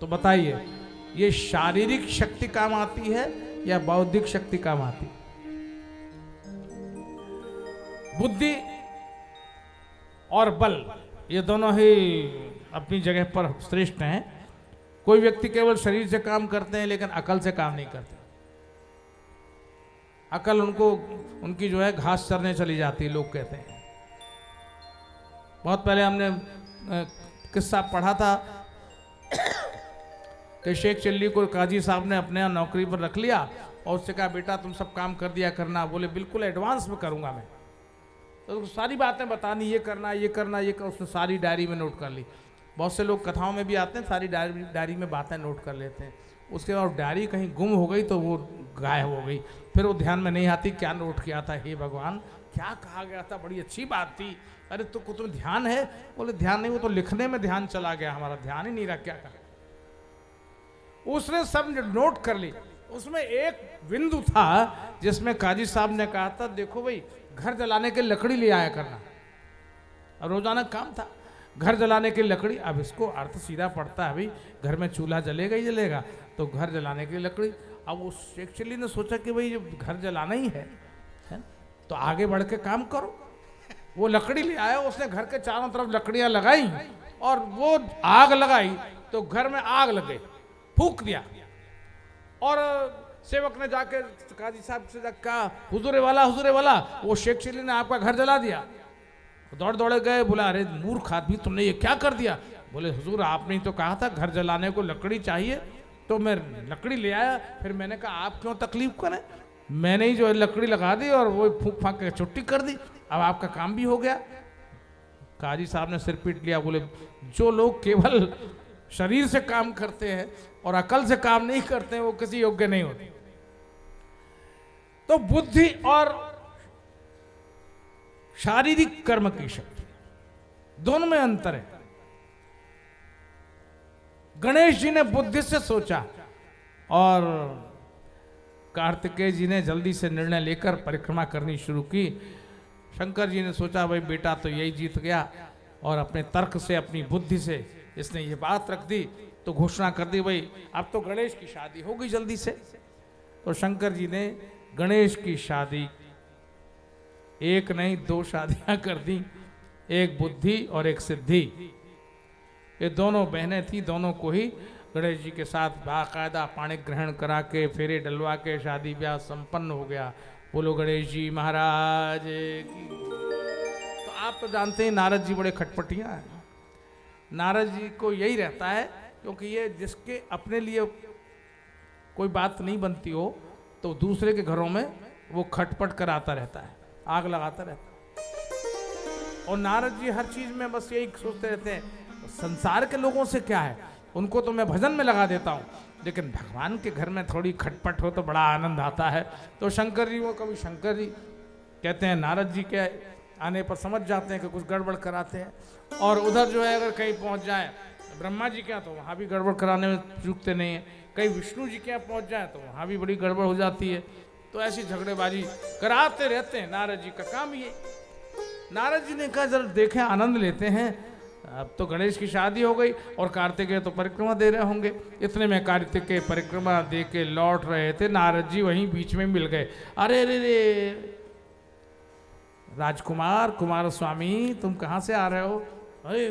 तो बताइए, ये शारीरिक शक्ति काम आती है या बौद्धिक शक्ति काम आती? बुद्धि और बल, ये दोनों ही अपनी जगह पर श्रेष्ठ हैं। कोई व्यक्ति केवल शरीर से काम करते हैं लेकिन अकल से काम नहीं करते। अकल उनकी जो है घास चरने चली जाती है, लोग कहते हैं। बहुत पहले हमने किस्सा पढ़ा था कि शेख चिल्ली को काजी साहब ने अपने नौकरी पर रख लिया और उससे कहा, बेटा तुम सब काम कर दिया करना। बोले बिल्कुल एडवांस में करूंगा मैं। तो सारी बातें बतानी, ये करना, ये करना, ये कर, उसने सारी डायरी में नोट कर ली। बहुत से लोग कथाओं में भी आते हैं, सारी डायरी में बातें नोट कर लेते हैं। उसके बाद डायरी कहीं गुम हो गई तो वो गायब हो गई, फिर वो ध्यान में नहीं आती क्या नोट किया था। हे भगवान, क्या कहा गया था, बड़ी अच्छी बात थी। अरे तो तुम्हें ध्यान है? बोले ध्यान नहीं, वो तो लिखने में ध्यान चला गया, हमारा ध्यान ही नहीं रहा क्या कहा। उसने सब नोट कर ली। उसमें एक बिंदु था जिसमें काजी साहब ने कहा था, देखो भाई घर जलाने के लकड़ी ले आया करना, और रोजाना काम था। घर जलाने की लकड़ी, अब इसको अर्थ सीधा पड़ता है, अभी घर में चूल्हा जलेगा ही जलेगा, तो घर जलाने की लकड़ी। अब उस शेख चिल्ली ने सोचा कि भाई घर जलाना ही है, तो आगे बढ़ के काम करो। वो लकड़ी ले आया, उसने घर के चारों तरफ लकड़ियां लगाई और वो आग लगाई तो घर में आग लग गई, फूंक दिया। और सेवक ने जाके काजी साहब से कहा, हुजूरे वाला, वो शेख चिल्ली ने आपका घर जला दिया। दौड़ दौड़े गए, बोला अरे मूर्ख आदमी तुमने ये क्या कर दिया। बोले हुजूर आपने तो कहा था घर जलाने को लकड़ी चाहिए, तो मैं लकड़ी ले आया, फिर मैंने कहा आप क्यों तकलीफ करें, मैंने ही जो है लकड़ी लगा दी और वो फूंक फांक के छुट्टी कर दी, अब आपका काम भी हो गया। काजी साहब ने सिर पीट लिया, बोले जो लोग केवल शरीर से काम करते हैं और अकल से काम नहीं करते हैं वो किसी योग्य नहीं होते। तो बुद्धि और शारीरिक कर्म की शक्ति दोनों में अंतर है। गणेश जी ने बुद्धि से सोचा और कार्तिकेय जी ने जल्दी से निर्णय लेकर परिक्रमा करनी शुरू की। शंकर जी ने सोचा भाई बेटा तो यही जीत गया, और अपने तर्क से अपनी बुद्धि से इसने ये बात रख दी, तो घोषणा कर दी भाई अब तो गणेश की शादी हो गई जल्दी से। तो शंकर जी ने गणेश की शादी एक नहीं 2 शादियां कर दी, एक बुद्धि और एक सिद्धि। ये दोनों बहनें थी, दोनों को ही गणेश जी के साथ बाकायदा पाणी ग्रहण करा के फेरे डलवा के शादी ब्याह संपन्न हो गया। बोलो गणेश जी महाराज की। तो आप तो जानते हैं नारद जी बड़े खटपटिया हैं। नारद जी को यही रहता है, क्योंकि ये जिसके अपने लिए कोई बात नहीं बनती हो तो दूसरे के घरों में वो खटपट कराता रहता है, आग लगाता रहता है। और नारद जी हर चीज में बस यही सोचते रहते हैं, संसार के लोगों से क्या है, उनको तो मैं भजन में लगा देता हूँ, लेकिन भगवान के घर में थोड़ी खटपट हो तो बड़ा आनंद आता है। तो शंकर जी वो कभी शंकर जी कहते हैं, नारद जी के आने पर समझ जाते हैं कि कुछ गड़बड़ कराते हैं। और उधर जो है अगर कहीं पहुँच जाए ब्रह्मा जी के यहाँ, तो वहाँ भी गड़बड़ कराने में चूकते नहीं है। कहीं विष्णु जी के यहाँ पहुँच जाए तो वहाँ भी बड़ी गड़बड़ हो जाती है। तो ऐसी झगड़ेबाजी कराते रहते हैं, नारद जी का काम ये। नारद जी ने कहा जरा देखें, आनंद लेते हैं, अब तो गणेश की शादी हो गई और कार्तिकेय तो परिक्रमा दे रहे होंगे। इतने में कार्तिकेय परिक्रमा दे के लौट रहे थे, नारद जी वहीं बीच में मिल गए। अरे रे रे राजकुमार, कुमार स्वामी तुम कहाँ से आ रहे हो? अरे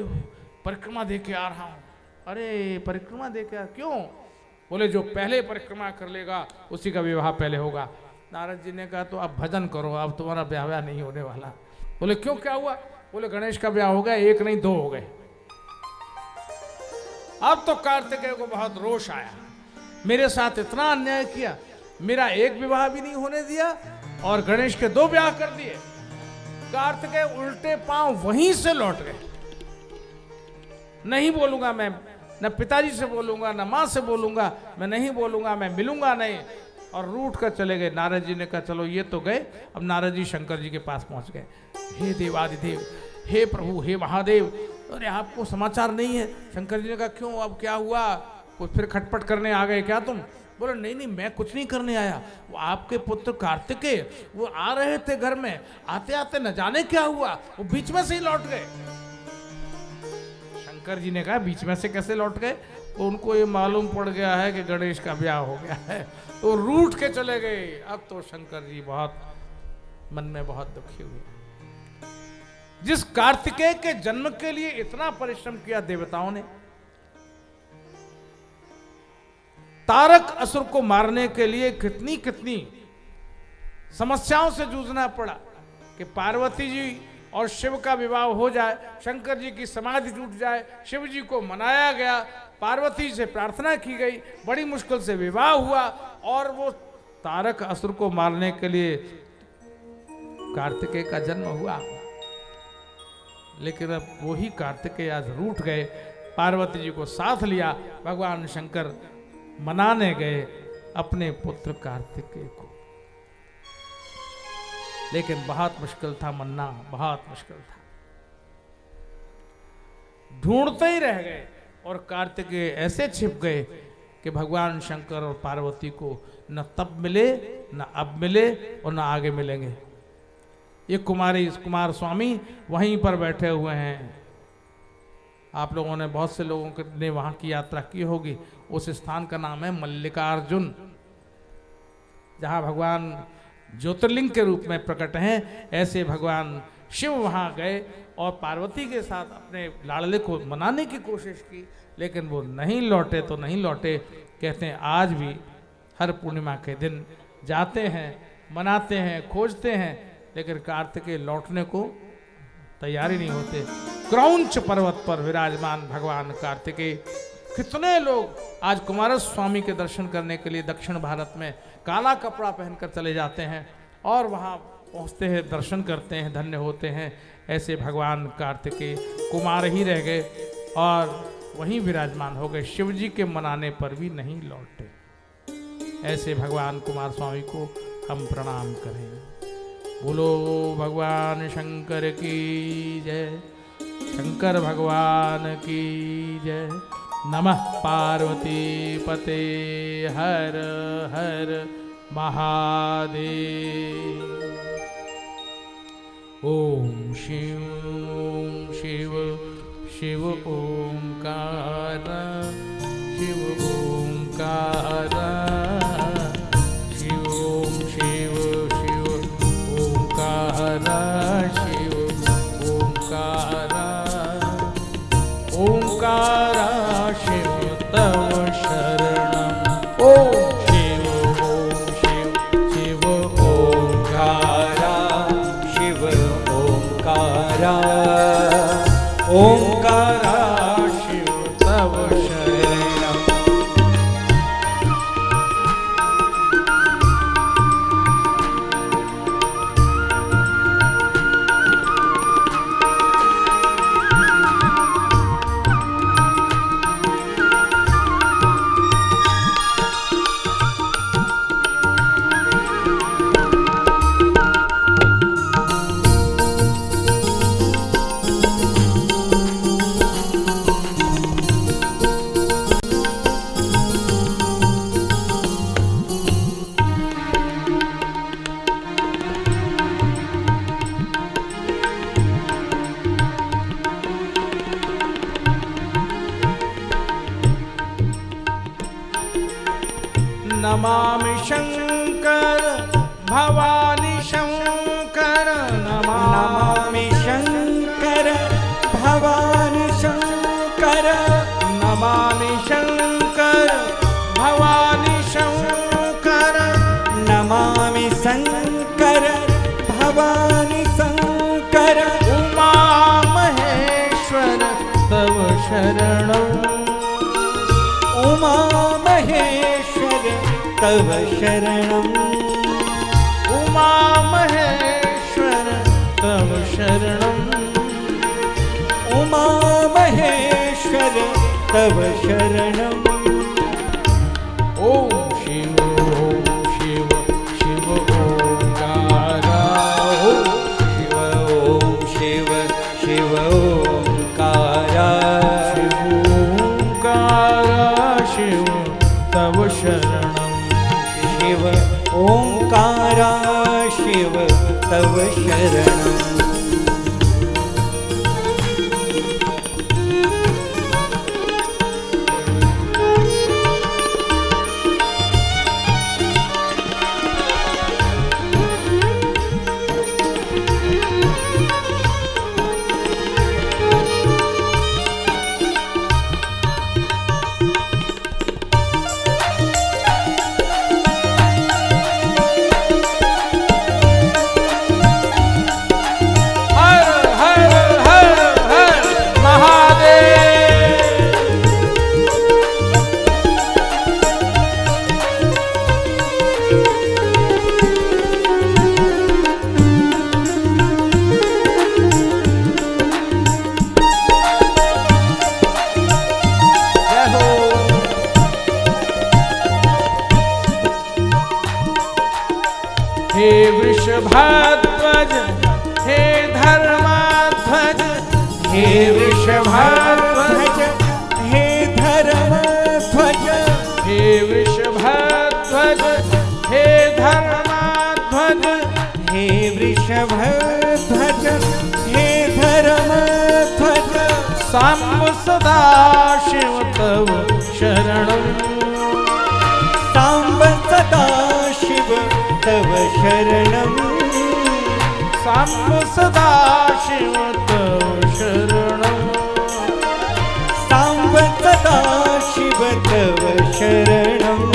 परिक्रमा दे के आ रहा हूँ। अरे परिक्रमा दे के क्यों? बोले जो पहले परिक्रमा कर लेगा उसी का विवाह पहले होगा। नारद जी ने कहा तो अब भजन करो, अब तुम्हारा ब्याह नहीं होने वाला। बोले क्यों, क्या हुआ? बोले गणेश का ब्याह हो गया, 1 नहीं 2 हो गए। अब तो कार्तिकेय को बहुत रोष आया, मेरे साथ इतना अन्याय किया, मेरा एक विवाह भी नहीं होने दिया और गणेश के 2 ब्याह कर दिए। कार्तिकेय उल्टे पांव वहीं से लौट गए। नहीं बोलूंगा मैं, न पिताजी से बोलूंगा न मां से बोलूंगा, मैं नहीं बोलूंगा, मैं मिलूंगा नहीं, और रूठ कर चले गए। नारद जी ने कहा चलो ये तो गए। अब नारद जी शंकर जी के पास पहुंच गए। हे देवादिदेव, हे प्रभु, हे महादेव, अरे आपको समाचार नहीं है? शंकर जी ने कहा क्यों, अब क्या हुआ? कुछ फिर खटपट करने आ गए क्या तुम? बोले नहीं नहीं मैं कुछ नहीं करने आया, वो आपके पुत्र कार्तिकेय वो आ रहे थे घर में, आते आते न जाने क्या हुआ, वो बीच में से ही लौट गए। शंकर जी ने कहा बीच में से कैसे लौट गए? तो उनको ये मालूम पड़ गया है कि गणेश का ब्याह हो गया है, तो रूठ के चले गए। अब तो शंकर जी बहुत मन में बहुत दुखी हुए। जिस कार्तिकेय के जन्म के लिए इतना परिश्रम किया देवताओं ने, तारक असुर को मारने के लिए कितनी कितनी समस्याओं से जूझना पड़ा कि पार्वती जी और शिव का विवाह हो जाए, शंकर जी की समाधि टूट जाए, शिव जी को मनाया गया, पार्वती से प्रार्थना की गई, बड़ी मुश्किल से विवाह हुआ और वो तारक असुर को मारने के लिए कार्तिकेय का जन्म हुआ। लेकिन अब वही कार्तिकेय आज रूठ गए, पार्वती जी को साथ लिया, भगवान शंकर मनाने गए अपने पुत्र कार्तिकेय को। लेकिन बहुत मुश्किल था मन्ना, बहुत मुश्किल था, ढूंढते ही रह गए और कार्तिकेय ऐसे छिप गए कि भगवान शंकर और पार्वती को न तब मिले, न अब मिले और न आगे मिलेंगे। ये कुमार स्वामी वहीं पर बैठे हुए हैं। आप लोगों ने, बहुत से लोगों ने वहाँ की यात्रा की होगी। उस स्थान का नाम है मल्लिकार्जुन, जहाँ भगवान ज्योतिर्लिंग के रूप में प्रकट हैं। ऐसे भगवान शिव वहाँ गए और पार्वती के साथ अपने लाडले को मनाने की कोशिश की, लेकिन वो नहीं लौटे तो नहीं लौटे। कहते हैं आज भी हर पूर्णिमा के दिन जाते हैं, मनाते हैं, खोजते हैं, लेकिन कार्तिकेय लौटने को तैयार ही नहीं होते। क्रौंच पर्वत पर विराजमान भगवान कार्तिकेय। कितने लोग आज कुमारस्वामी के दर्शन करने के लिए दक्षिण भारत में काला कपड़ा पहनकर चले जाते हैं और वहाँ पहुँचते हैं, दर्शन करते हैं, धन्य होते हैं। ऐसे भगवान कार्तिकेय कुमार ही रह गए और वहीं विराजमान हो गए, शिव जी के मनाने पर भी नहीं लौटे। ऐसे भगवान कुमार स्वामी को हम प्रणाम करें। बोलो भगवान शंकर की जय, शंकर भगवान की जय। नमः पार्वती पते हर हर महादेव। ओम शिव शिव शिव ओंकार, शिव ओंकार, शिव शिव शिव ओंकार, शिव ओंकार, ओंकार शिव तव शरणम। ओम शिव शिव ओंकार, शिव ओंकार, ओंकार शिव तव शरणम। नमामि शंकर भवानी शंकर, नमामि शंकर भवानी शंकर, नमामि शंकर भवानी शंकर, नमामि शंकर भवानी शंकर, उमा महेश्वर तव शरणम। उमा महेश्वर तव शरणम, उमा महेश्वर तव शरणम, उमा महेश्वर तव शरणम। ओम शिव शिव शिव ओंकार, शिव ओम शिव शिव ओंकार, शिव ओंकार शिव तव शरणम। शिव ओंकार शिव तव शरणम। हे वृषभाध्वज, हे धर्माध्वज, हे वृषभाध्वज, हे धर्मध्वज, हे वृषभाध्वज, हे धर्माध्वज, हे वृषभध्वज, हे धर्मध्वज, साम्ब सदा शिव तव शरणं साम्ब सदा शिव तव शरणं साम्ब सदा शिव तव शरणं साम्ब सदा शिव तव शरणं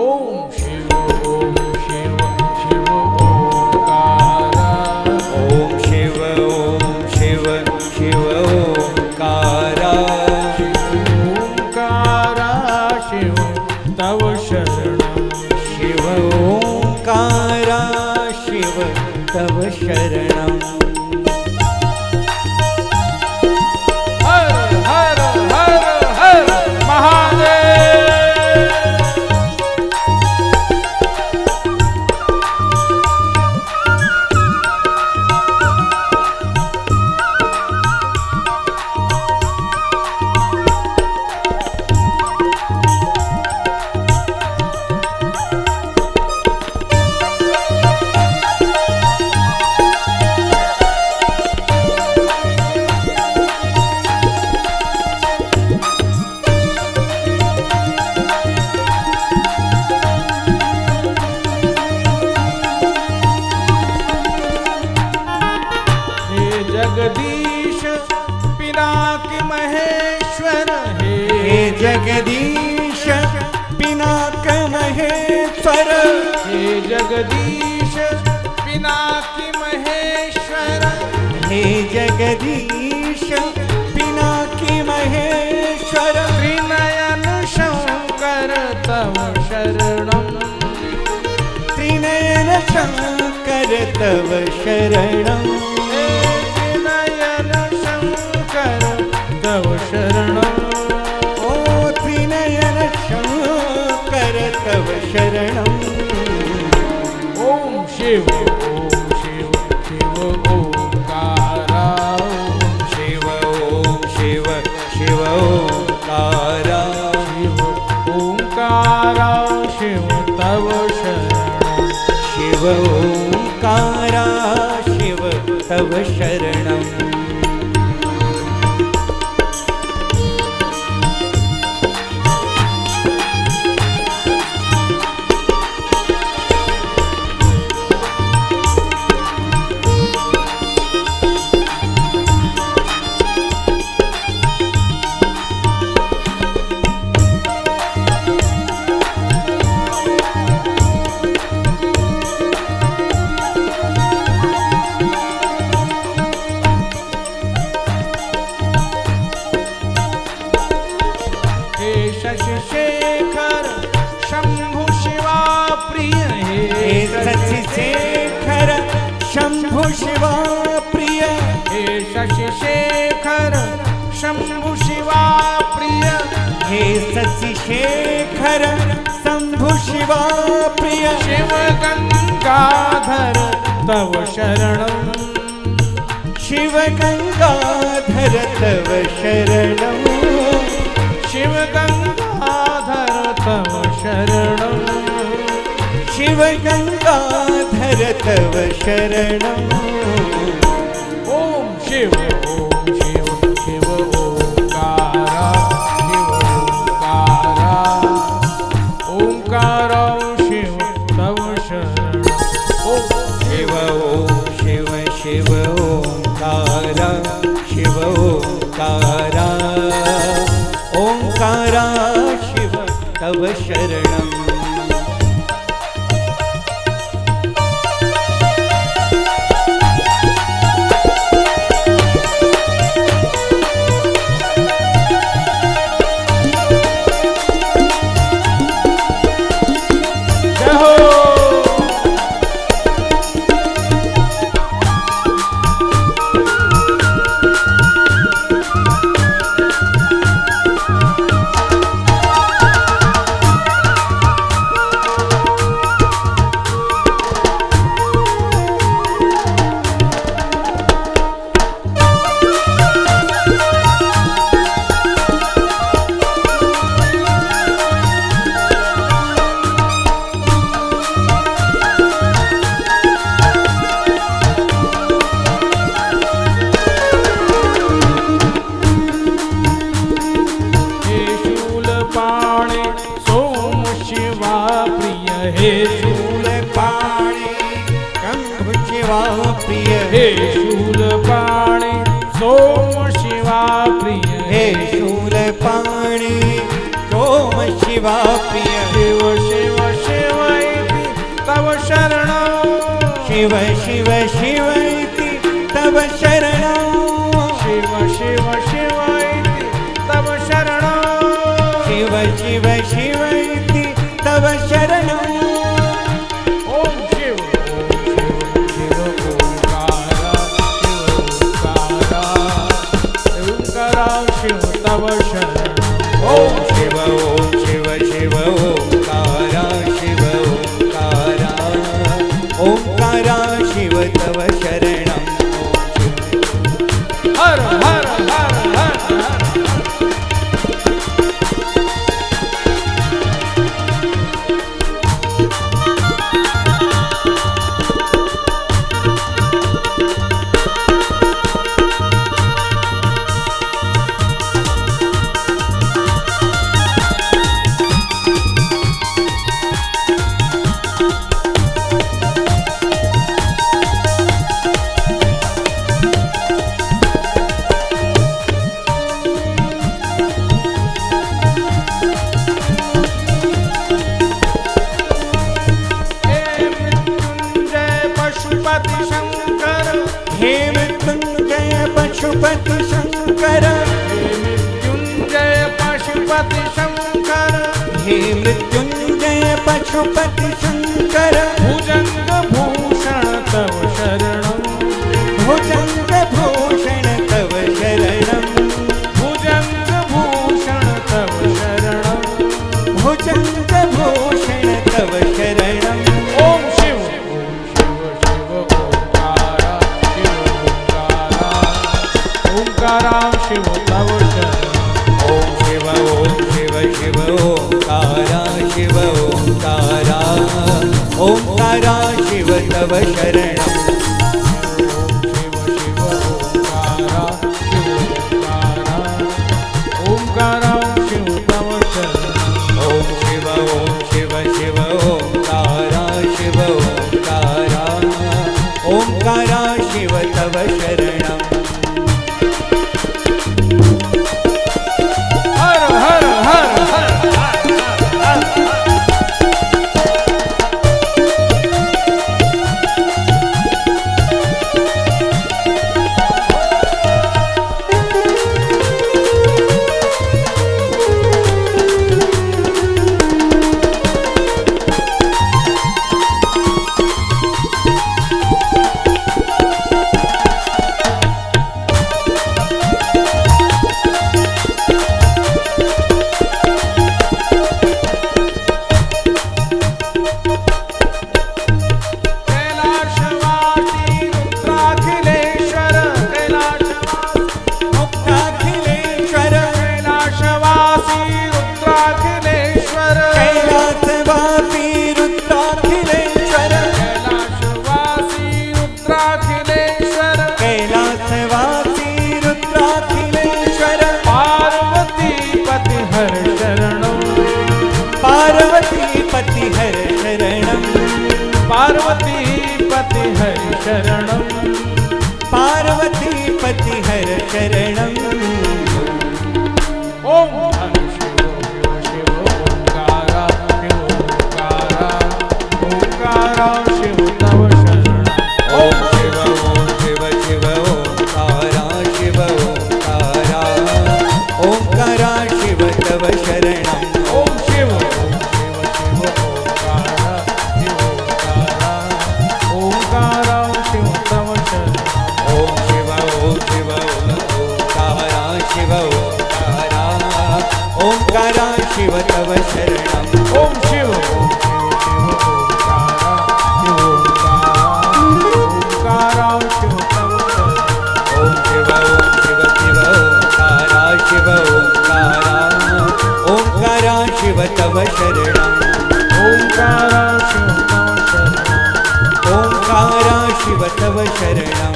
ओम शिव शिव ओंकारा ओम शिव शिव ओंकारा ओंकारा शिव तव शरणं शिव ओंकारा शिव तव शरणं हर हर हर हर महादेव हे जगदीश पिनाक महेश्वर हे जगदीश पिनाक महेश्वर हे जगदीश पिनाक महेश्वर हे जगदीश पिनाकी महेश्वर त्रिनयन शंकर तव शरणं त्रिनयन शंकर तव शरणं हे त्रिनयन शंकर तव शरणं ओ त्रिनयन शंकर तव शरणं ओम शिव शिव ओंकारा शिव शिव ओंकारा शिव ओंकारा शिव तव शरणं शिव ओंकारा शिव तव शरणं हे शशि शेखर शंभु शिवा प्रिय हे शशि शेखर शंभु शिवा प्रिय हे शशि शेखर शंभु शिवा प्रिय हे शशि शेखर शंभु शिवा प्रिय शिव गंगाधर तव शरणं शिव गंगाधर तव शरणं शिव गंगाधर तव शरणं शिव गंगाधर तव शरणं ओम शिव शिव ओंकारा ओंकारा शिव तव शरणं शिव शिव ओंकारा शिव ओंकारा ओंकारा शिव तव शरणं जय हो हे शूलपाणि शंभु शिवा प्रिय हे शूलपाणि सोम शिवा प्रिय हे शूलपाणि सोम शिवा प्रिय शिव शिव शिव इति तव शरणं शिव शिव शिव इति तव शरणं शिव शिव शिव इति तव शरणं शिव शिव शिव इति तव शरणं ओम शिव शिव ओंकारा शिव तव शरणं ओम शिव शिव ओंकारा शिव ओंकारा ओंकारा शिव तव शरणं हर हर हर हर हर हे मृत्युंजय पशुपति शंकर मृत्युंजय पशुपति शंकर हे मृत्युंजय पशुपति शंकर भुजंग भूषण तव शरणं भुजंग भूषण तव शरणं भुजंग भूषण तव शरणं भुजंग भूषण तव शरणं ओम शिव शिव ओंकारा शिव तव शरणं ओम शिव शिव ओंकारा शिव ओंकारा ओंकारा शिव तव शरणं ओंकारा शिव तव शरणं ओम शिव ओंकारा शिव ओंकारा ओंकारा शिव तव शरणं हर हर हर हर पति हर शरणं पार्वती पति हरि शरणं पार्वती पति हर शरणं ओम शिव शिव ओंकारा ओंकारा शिव तव शरणं ओम शिव ओंकारा शिव ओंकारा ओंकारा शिव तव शरणं ओम शिव ओंकारा शिव तव शरणं ओम शिव ओंकारा शिव ओंकारा ओंकारा शिव तव शरणं ओम शिव ओंकारा शिव तव शरणं ओम शिव ओंकारा शिव ओंकारा ओंकारा शिव तव शरणं ओंकारा शिव तव शरणं ओंकारा शिव तव शरणं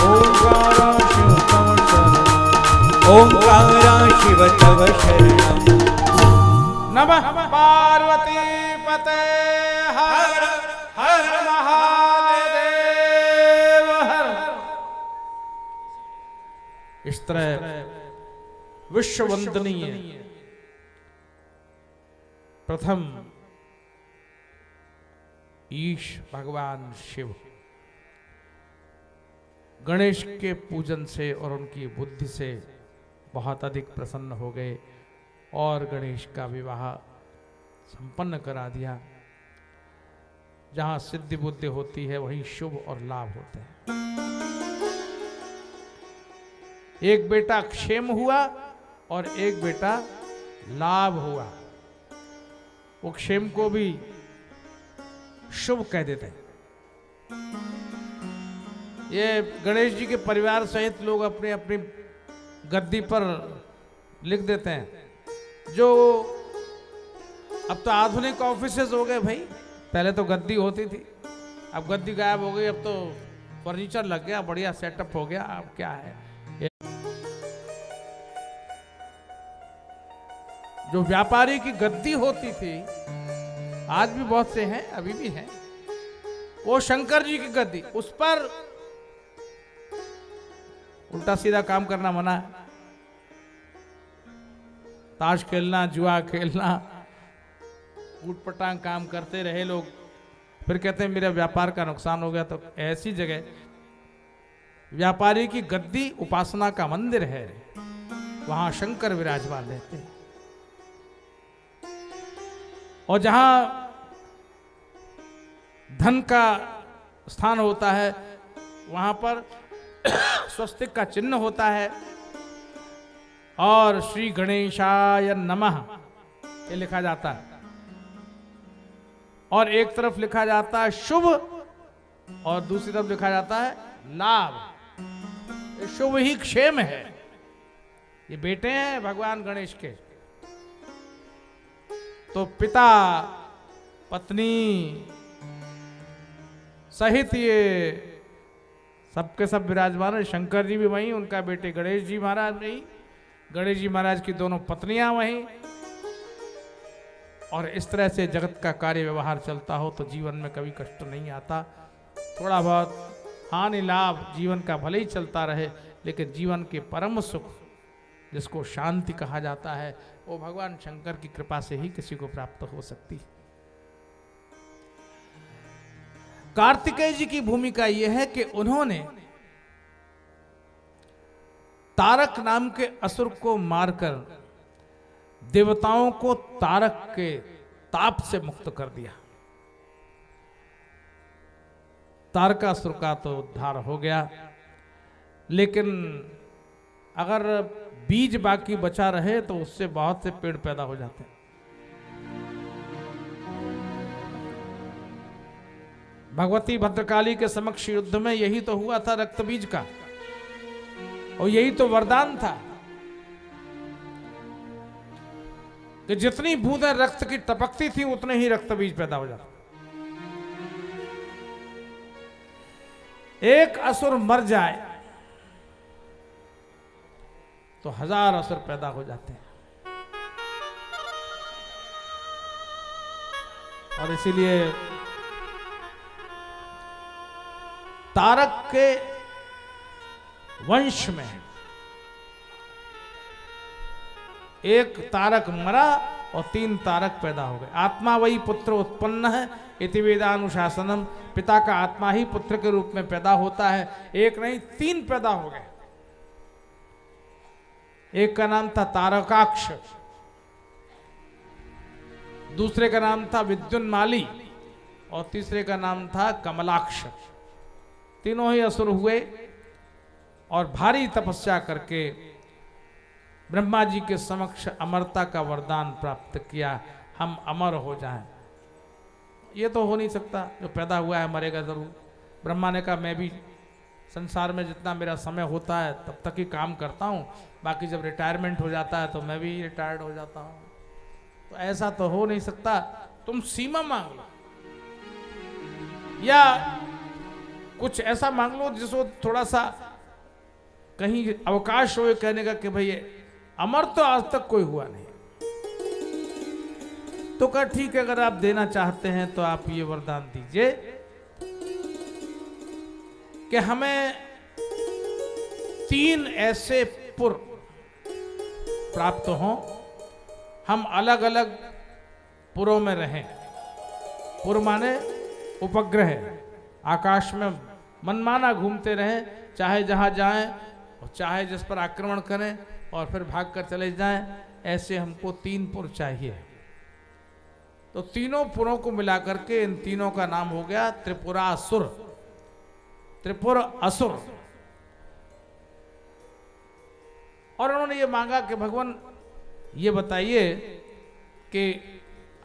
ओंकारा शिव तव शरणं ओंकारा शिव तव शरणं नमः पार्वती पते हर हर महादेव हर। इस तरह विश्व वंदनीय प्रथम ईश भगवान शिव गणेश के पूजन से और उनकी बुद्धि से बहुत अधिक प्रसन्न हो गए और गणेश का विवाह संपन्न करा दिया। जहां सिद्धि बुद्धि होती है वहीं शुभ और लाभ होते हैं। एक बेटा क्षेम हुआ और एक बेटा लाभ हुआ। वो क्षेम को भी शुभ कह देते हैं। ये गणेश जी के परिवार सहित लोग अपने अपनी गद्दी पर लिख देते हैं। जो अब तो आधुनिक ऑफिसेज हो गए भाई, पहले तो गद्दी होती थी, अब गद्दी गायब हो गई, अब तो फर्नीचर लग गया, बढ़िया सेटअप हो गया। अब क्या है, जो व्यापारी की गद्दी होती थी, आज भी बहुत से हैं, अभी भी हैं, वो शंकर जी की गद्दी, उस पर उल्टा सीधा काम करना मना है। ताश खेलना, जुआ खेलना, ऊटपटांग काम करते रहे लोग, फिर कहते हैं मेरा व्यापार का नुकसान हो गया। तो ऐसी जगह व्यापारी की गद्दी उपासना का मंदिर है, वहां शंकर विराजमान रहते हैं। और जहां धन का स्थान होता है वहां पर स्वस्तिक का चिन्ह होता है और श्री गणेशाय नमः ये लिखा जाता है। और एक तरफ लिखा जाता है शुभ और दूसरी तरफ लिखा जाता है लाभ। ये शुभ ही क्षेम है। ये बेटे हैं भगवान गणेश के। तो पिता पत्नी सहित ये सबके सब विराजमान है। शंकर जी भी वहीं, उनका बेटे गणेश जी महाराज वहीं, गणेश जी महाराज की दोनों पत्नियां वहीं। और इस तरह से जगत का कार्य व्यवहार चलता हो तो जीवन में कभी कष्ट नहीं आता। थोड़ा बहुत हानि लाभ जीवन का भले ही चलता रहे, लेकिन जीवन के परम सुख जिसको शांति कहा जाता है वो भगवान शंकर की कृपा से ही किसी को प्राप्त हो सकती है। कार्तिकेय जी की भूमिका यह है कि उन्होंने तारक नाम के असुर को मारकर देवताओं को तारक के ताप से मुक्त कर दिया। तारकासुर का तो उद्धार हो गया, लेकिन अगर बीज बाकी बचा रहे तो उससे बहुत से पेड़ पैदा हो जाते हैं। भगवती भद्रकाली के समक्ष युद्ध में यही तो हुआ था रक्त बीज का, और यही तो वरदान था कि जितनी बूंदें रक्त की टपकती थी उतने ही रक्त बीज पैदा हो जाता। एक असुर मर जाए तो 1000 असुर पैदा हो जाते हैं। और इसीलिए तारक के वंश में एक तारक मरा और 3 तारक पैदा हो गए। आत्मा वही पुत्र उत्पन्न है इति वेदानुशासनम। पिता का आत्मा ही पुत्र के रूप में पैदा होता है। एक नहीं 3 पैदा हो गए। एक का नाम था तारकाक्ष, दूसरे का नाम था विद्युन्माली और तीसरे का नाम था कमलाक्ष। तीनों ही असुर हुए और भारी तपस्या करके ब्रह्मा जी के समक्ष अमरता का वरदान प्राप्त किया, हम अमर हो जाएं। ये तो हो नहीं सकता, जो पैदा हुआ है मरेगा जरूर। ब्रह्मा ने कहा मैं भी संसार में जितना मेरा समय होता है तब तक ही काम करता हूँ, बाकी जब रिटायरमेंट हो जाता है तो मैं भी रिटायर्ड हो जाता हूँ। तो ऐसा तो हो नहीं सकता, तुम सीमा मांग लो या कुछ ऐसा मांग लो जिसको थोड़ा सा कहीं अवकाश हो कहने का कि भाई अमर तो आज तक कोई हुआ नहीं। तो कहा ठीक है, अगर आप देना चाहते हैं तो आप ये वरदान दीजिए कि हमें 3 ऐसे पुर प्राप्त हों, हम अलग अलग पुरों में रहें। पुर माने उपग्रह, आकाश में मनमाना घूमते रहें, चाहे जहां जाएं और चाहे जिस पर आक्रमण करें और फिर भाग कर चले जाएं। ऐसे हमको 3 पुर चाहिए। तो तीनों पुरों को मिलाकर के इन तीनों का नाम हो गया त्रिपुरासुर, त्रिपुर असुर। और उन्होंने ये मांगा कि भगवान ये बताइए कि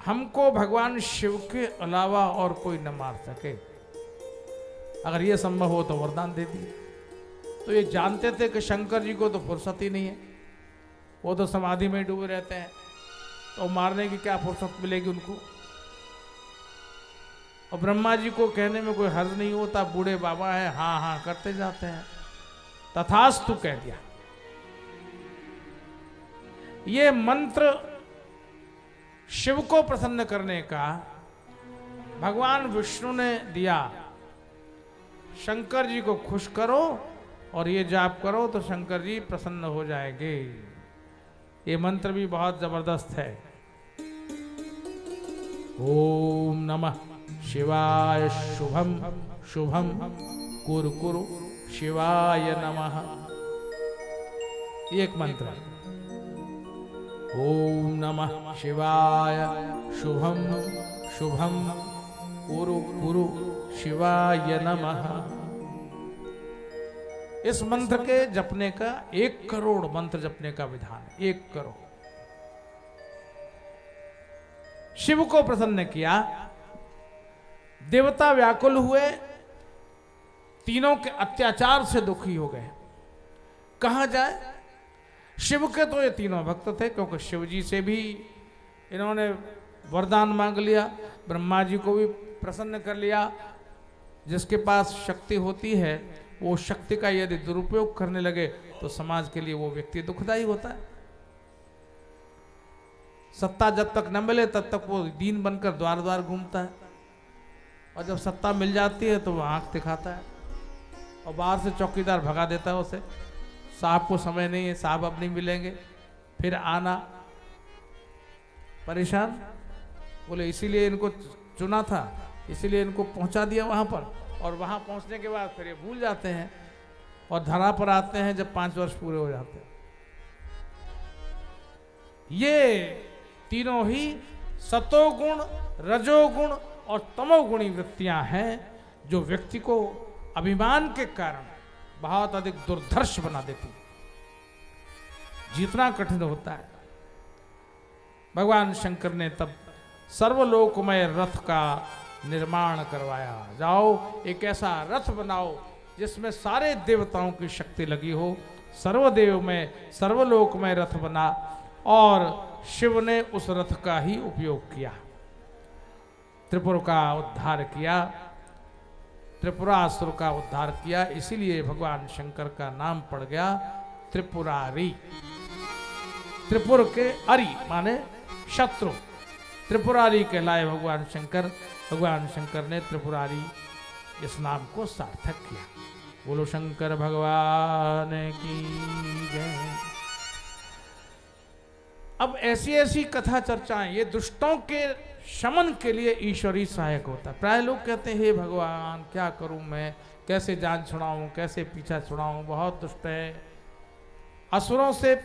हमको भगवान शिव के अलावा और कोई न मार सके, अगर ये संभव हो तो वरदान दे दिए। तो ये जानते थे कि शंकर जी को तो फुर्सत ही नहीं है, वो तो समाधि में डूबे रहते हैं, तो मारने की क्या फुर्सत मिलेगी उनको। और ब्रह्मा जी को कहने में कोई हर्ज नहीं होता, बूढ़े बाबा है, हाँ हाँ करते जाते हैं। तथास्तु कह दिया। ये मंत्र शिव को प्रसन्न करने का भगवान विष्णु ने दिया। शंकर जी को खुश करो और ये जाप करो तो शंकर जी प्रसन्न हो जाएंगे। ये मंत्र भी बहुत जबरदस्त है। ओम नमः शिवाय शुभम शुभम कुरु कुरु शिवाय नमः। एक मंत्र है। ओम नमः शिवाय शुभम शुभम कुरु कुरु शिवाय नमः। इस मंत्र के जपने का 1 करोड़ मंत्र जपने का विधान है। 1 करोड़। शिव को प्रसन्न किया, देवता व्याकुल हुए, तीनों के अत्याचार से दुखी हो गए। कहां जाए? शिव के तो ये तीनों भक्त थे, क्योंकि शिव जी से भी इन्होंने वरदान मांग लिया, ब्रह्मा जी को भी प्रसन्न कर लिया। जिसके पास शक्ति होती है वो शक्ति का यदि दुरुपयोग करने लगे तो समाज के लिए वो व्यक्ति दुखदायी होता है। सत्ता जब तक न मिले तब तक वो दीन बनकर द्वार द्वार घूमता है, और जब सत्ता मिल जाती है तो वो आंख दिखाता है और बाहर से चौकीदार भगा देता है उसे। साहब को समय नहीं है, साहब अब नहीं मिलेंगे, फिर आना परेशान। बोले इसीलिए इनको चुना था, इसीलिए इनको पहुंचा दिया वहां पर, और वहां पहुंचने के बाद फिर ये भूल जाते हैं और धरा पर आते हैं जब 5 वर्ष पूरे हो जाते हैं। ये तीनों ही सतोगुण, रजोगुण और तमोगुणी वृत्तियां हैं जो व्यक्ति को अभिमान के कारण बहुत अधिक दुर्धर्ष बना देती। जीतना कठिन होता है। भगवान शंकर ने तब सर्वलोकमय रथ का निर्माण करवाया। जाओ एक ऐसा रथ बनाओ जिसमें सारे देवताओं की शक्ति लगी हो। सर्वदेव में सर्वलोकमय रथ बना और शिव ने उस रथ का ही उपयोग किया, त्रिपुर का उद्धार किया, त्रिपुरासुर का उद्धार किया। इसीलिए भगवान शंकर का नाम पड़ गया त्रिपुरारी। त्रिपुर के अरि माने शत्रु, त्रिपुरारी कहलाए भगवान शंकर। भगवान शंकर ने त्रिपुरारी इस नाम को सार्थक किया। बोलो शंकर भगवान की जय। अब ऐसी ऐसी कथा चर्चाएं, ये दुष्टों के शमन के लिए ईश्वरी सहायक होता है। प्राय लोग कहते हैं हे भगवान क्या करूं मैं, कैसे जान छुड़ाऊं, कैसे पीछा छुड़ाऊं, बहुत दुष्ट है। असुरों से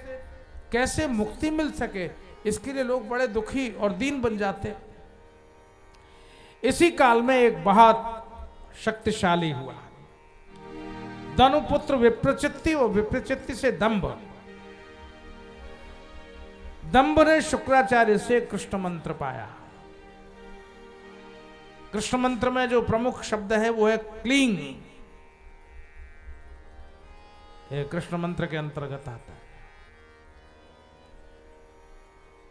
कैसे मुक्ति मिल सके, इसके लिए लोग बड़े दुखी और दीन बन जाते। इसी काल में एक बहुत शक्तिशाली हुआ, धनुपुत्र विप्रचित्ति और विप्रचित्ति से दंभ। दंभ ने शुक्राचार्य से कृष्ण मंत्र पाया। कृष्ण मंत्र में जो प्रमुख शब्द है वो है क्लींग। ये कृष्ण मंत्र के अंतर्गत आता है।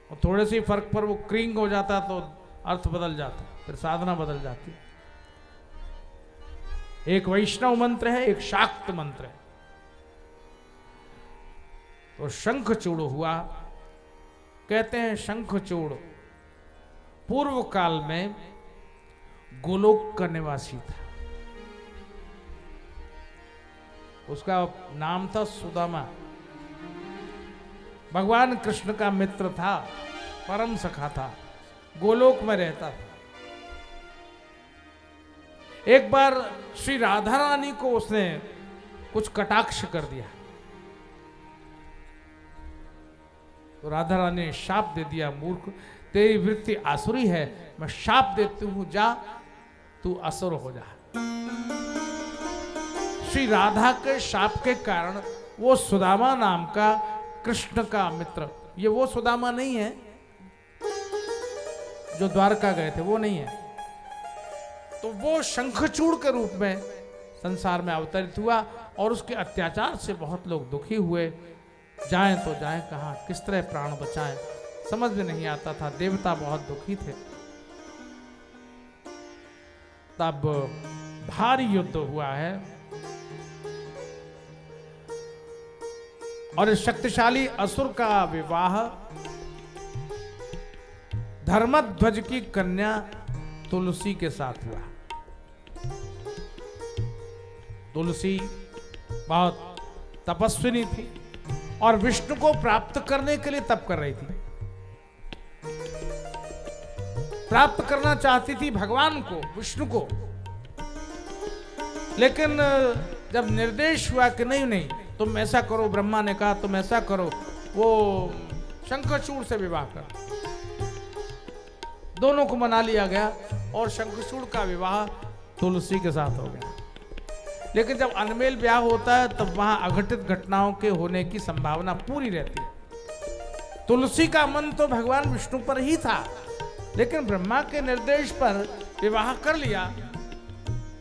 और थोड़े से फर्क पर वो क्रींग हो जाता तो अर्थ बदल जाता, फिर साधना बदल जाती। एक वैष्णव मंत्र है, एक शाक्त मंत्र है। तो शंखचूड़ हुआ। कहते हैं शंखचूड़ पूर्व काल में गोलोक का निवासी था। उसका नाम था सुदामा। भगवान कृष्ण का मित्र था, परम सखा था, गोलोक में रहता था। एक बार श्री राधा रानी को उसने कुछ कटाक्ष कर दिया, तो राधा रानी ने शाप दे दिया, मूर्ख, तेरी वृत्ति आसुरी है, मैं शाप देती हूं, जा तू असुर हो जा। श्री राधा के शाप के कारण वो सुदामा नाम का कृष्ण का मित्र, ये वो सुदामा नहीं है जो द्वारका गए थे, वो नहीं है, तो वो शंखचूड़ के रूप में संसार में अवतरित हुआ और उसके अत्याचार से बहुत लोग दुखी हुए। जाएं तो जाएं कहां, किस तरह प्राण बचाएं, समझ में नहीं आता था। देवता बहुत दुखी थे। तब भारी युद्ध हुआ है और इस शक्तिशाली असुर का विवाह धर्मध्वज की कन्या तुलसी के साथ हुआ। तुलसी बहुत तपस्विनी थी और विष्णु को प्राप्त करने के लिए तप कर रही थी। प्राप्त करना चाहती थी भगवान को, विष्णु को, लेकिन जब निर्देश हुआ कि नहीं नहीं तुम ऐसा करो, ब्रह्मा ने कहा तुम ऐसा करो, वो शंखचूड़ से विवाह कर, दोनों को मना लिया गया और शंखचूड़ का विवाह तुलसी के साथ हो गया। लेकिन जब अनमेल ब्याह होता है तब वहां अघटित घटनाओं के होने की संभावना पूरी रहती है। तुलसी का मन तो भगवान विष्णु पर ही था, लेकिन ब्रह्मा के निर्देश पर विवाह कर लिया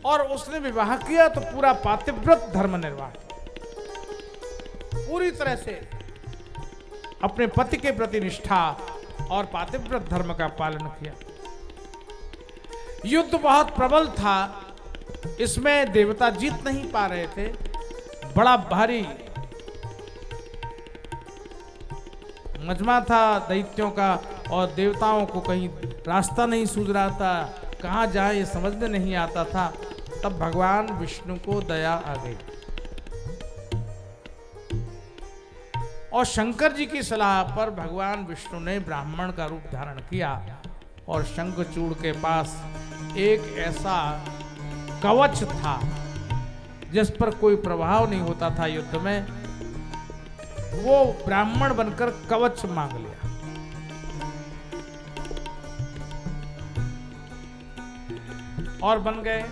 और उसने विवाह किया तो पूरा पातिव्रत धर्म निर्वाह किया, पूरी तरह से अपने पति के प्रति निष्ठा और पातिव्रत धर्म का पालन किया। युद्ध बहुत प्रबल था, इसमें देवता जीत नहीं पा रहे थे, बड़ा भारी मजमा था दैत्यों का और देवताओं को कहीं रास्ता नहीं सूझ रहा था, कहां जाए ये समझ में नहीं आता था। तब भगवान विष्णु को दया आ गई और शंकर जी की सलाह पर भगवान विष्णु ने ब्राह्मण का रूप धारण किया और शंखचूड़ के पास एक ऐसा कवच था जिस पर कोई प्रभाव नहीं होता था युद्ध में, वो ब्राह्मण बनकर कवच मांग लिया। और बन गए,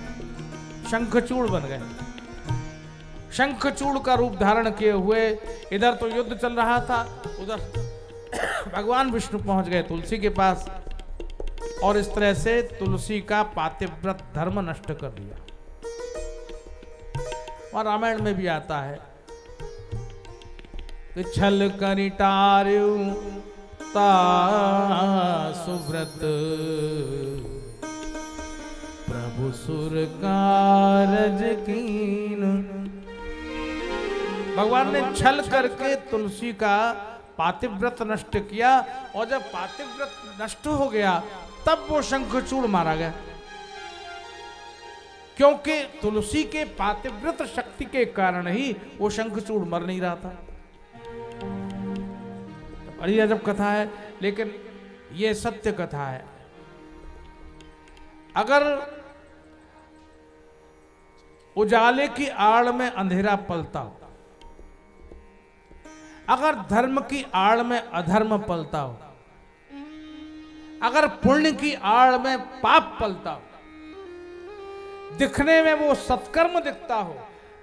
शंखचूड़ बन गए। शंखचूड़ का रूप धारण किए हुए इधर तो युद्ध चल रहा था, उधर भगवान विष्णु पहुंच गए तुलसी के पास और इस तरह से तुलसी का पातिव्रत धर्म नष्ट कर दिया। और रामायण में भी आता है कि छल करि टार्यु ता सुव्रत प्रभु सुर कारज कीन। भगवान ने छल करके तुलसी का पातिव्रत नष्ट किया और जब पातिव्रत नष्ट हो गया तब वो शंखचूड़ मारा गया, क्योंकि तुलसी के पातिव्रत शक्ति के कारण ही वो शंखचूड़ मर नहीं रहा था। बड़ी अजब कथा है, लेकिन ये सत्य कथा है। अगर उजाले की आड़ में अंधेरा पलता, अगर धर्म की आड़ में अधर्म पलता हो, अगर पुण्य की आड़ में पाप पलता हो, दिखने में वो सत्कर्म दिखता हो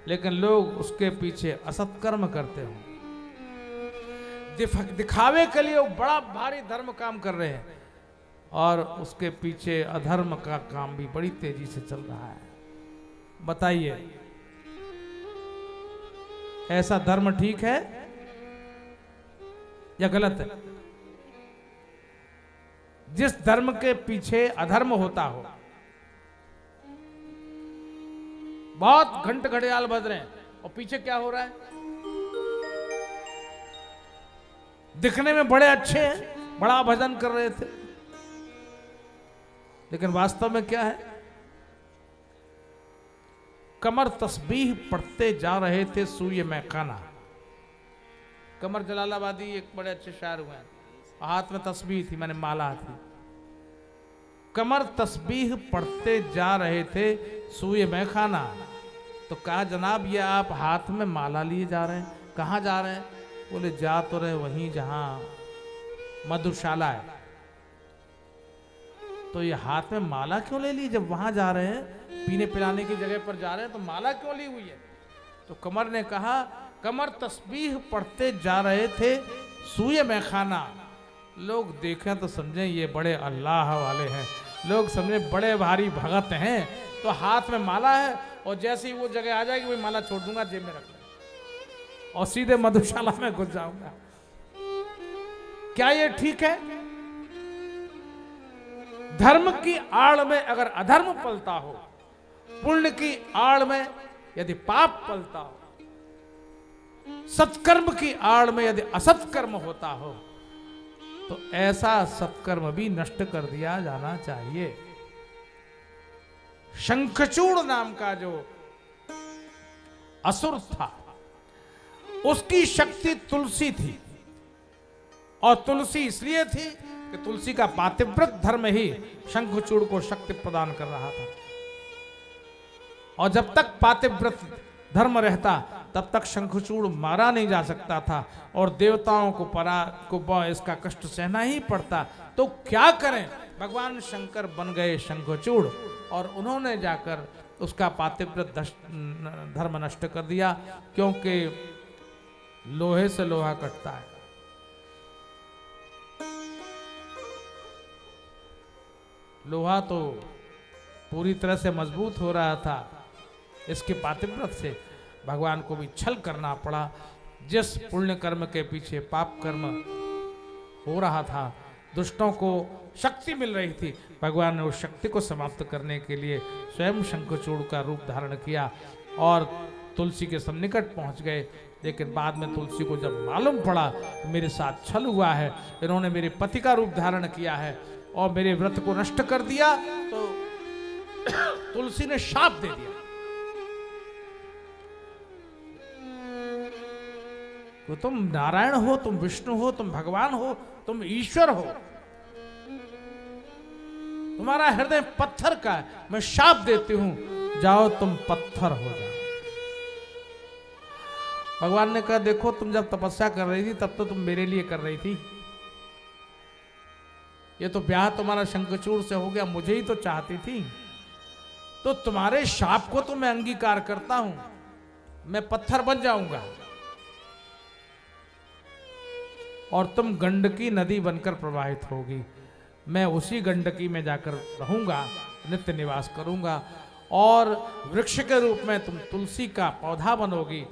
लेकिन लोग उसके पीछे असत्कर्म करते हो, दिखावे के लिए वो बड़ा भारी धर्म काम कर रहे हैं और उसके पीछे अधर्म का काम भी बड़ी तेजी से चल रहा है। बताइए, ऐसा धर्म ठीक है या गलत है? जिस धर्म के पीछे अधर्म होता हो, बहुत घंट घड़ियाल बज रहे हैं और पीछे क्या हो रहा है? दिखने में बड़े अच्छे हैं, बड़ा भजन कर रहे थे, लेकिन वास्तव में क्या है? कमर तस्बीह पढ़ते जा रहे थे सूये में खाना। कमर जलालाबादी एक बड़े अच्छे शायर हुए हैं, हाथ में तस्बीह थी, मैंने माला थी। कमर तस्बीह पढ़ते जा रहे थे सूये में खाना। तो कहा जनाब ये आप हाथ में माला लिए जा रहे हैं, कहाँ जा रहे हैं? बोले जा तो रहे वहीं जहां मधुशाला है। तो ये हाथ में माला क्यों ले ली? जब वहां जा रहे हैं, पीने पिलाने की जगह पर जा रहे हैं, तो माला क्यों ली हुई है? तो कमर ने कहा कमर तस्बीह पढ़ते जा रहे थे सूये में खाना। लोग देखें तो समझें ये बड़े अल्लाह वाले हैं, लोग समझें बड़े भारी भगत हैं। तो हाथ में माला है और जैसे ही वो जगह आ जाएगी वही माला छोड़ दूंगा, जेब में रख लूंगा और सीधे मधुशाला में घुस जाऊंगा। क्या ये ठीक है? धर्म की आड़ में अगर अधर्म पलता हो, पुण्य की आड़ में यदि पाप पलता हो, सत्कर्म की आड़ में यदि असत्कर्म होता हो, तो ऐसा सत्कर्म भी नष्ट कर दिया जाना चाहिए। शंखचूड़ नाम का जो असुर था, उसकी शक्ति तुलसी थी। और तुलसी इसलिए थी कि तुलसी का पातिव्रत धर्म ही शंखचूड़ को शक्ति प्रदान कर रहा था। और जब तक पातिव्रत धर्म रहता तब तक शंखचूड़ मारा नहीं जा सकता था और देवताओं को इसका कष्ट सहना ही पड़ता। तो क्या करें? भगवान शंकर बन गए शंखचूड़ और उन्होंने जाकर उसका पातिव्रत धर्म नष्ट कर दिया, क्योंकि लोहे से लोहा कटता है। लोहा तो पूरी तरह से मजबूत हो रहा था, इसके पातिव्रत से भगवान को भी छल करना पड़ा। जिस पुण्य कर्म के पीछे पाप कर्म हो रहा था, दुष्टों को शक्ति मिल रही थी, भगवान ने उस शक्ति को समाप्त करने के लिए स्वयं शंखचूड़ का रूप धारण किया और तुलसी के सन्निकट पहुंच गए। लेकिन बाद में तुलसी को जब मालूम पड़ा मेरे साथ छल हुआ है, इन्होंने मेरे पति का रूप धारण किया है और मेरे व्रत को नष्ट कर दिया, तो तुलसी ने शाप दे दिया। तो तुम नारायण हो, तुम विष्णु हो, तुम भगवान हो, तुम ईश्वर हो, तुम्हारा हृदय पत्थर का है, मैं शाप देती हूं, जाओ तुम पत्थर हो जाओ। भगवान ने कहा देखो तुम जब तपस्या कर रही थी तब तो तुम मेरे लिए कर रही थी, ये तो ब्याह तुम्हारा शंखचूड़ से हो गया, मुझे ही तो चाहती थी, तो तुम्हारे शाप को तो मैं अंगीकार करता हूं, मैं पत्थर बन जाऊंगा और तुम गंडकी नदी बनकर प्रवाहित होगी। मैं उसी गंडकी में जाकर रहूंगा, नित्य निवास करूंगा और वृक्ष के रूप में तुम तुलसी का पौधा बनोगी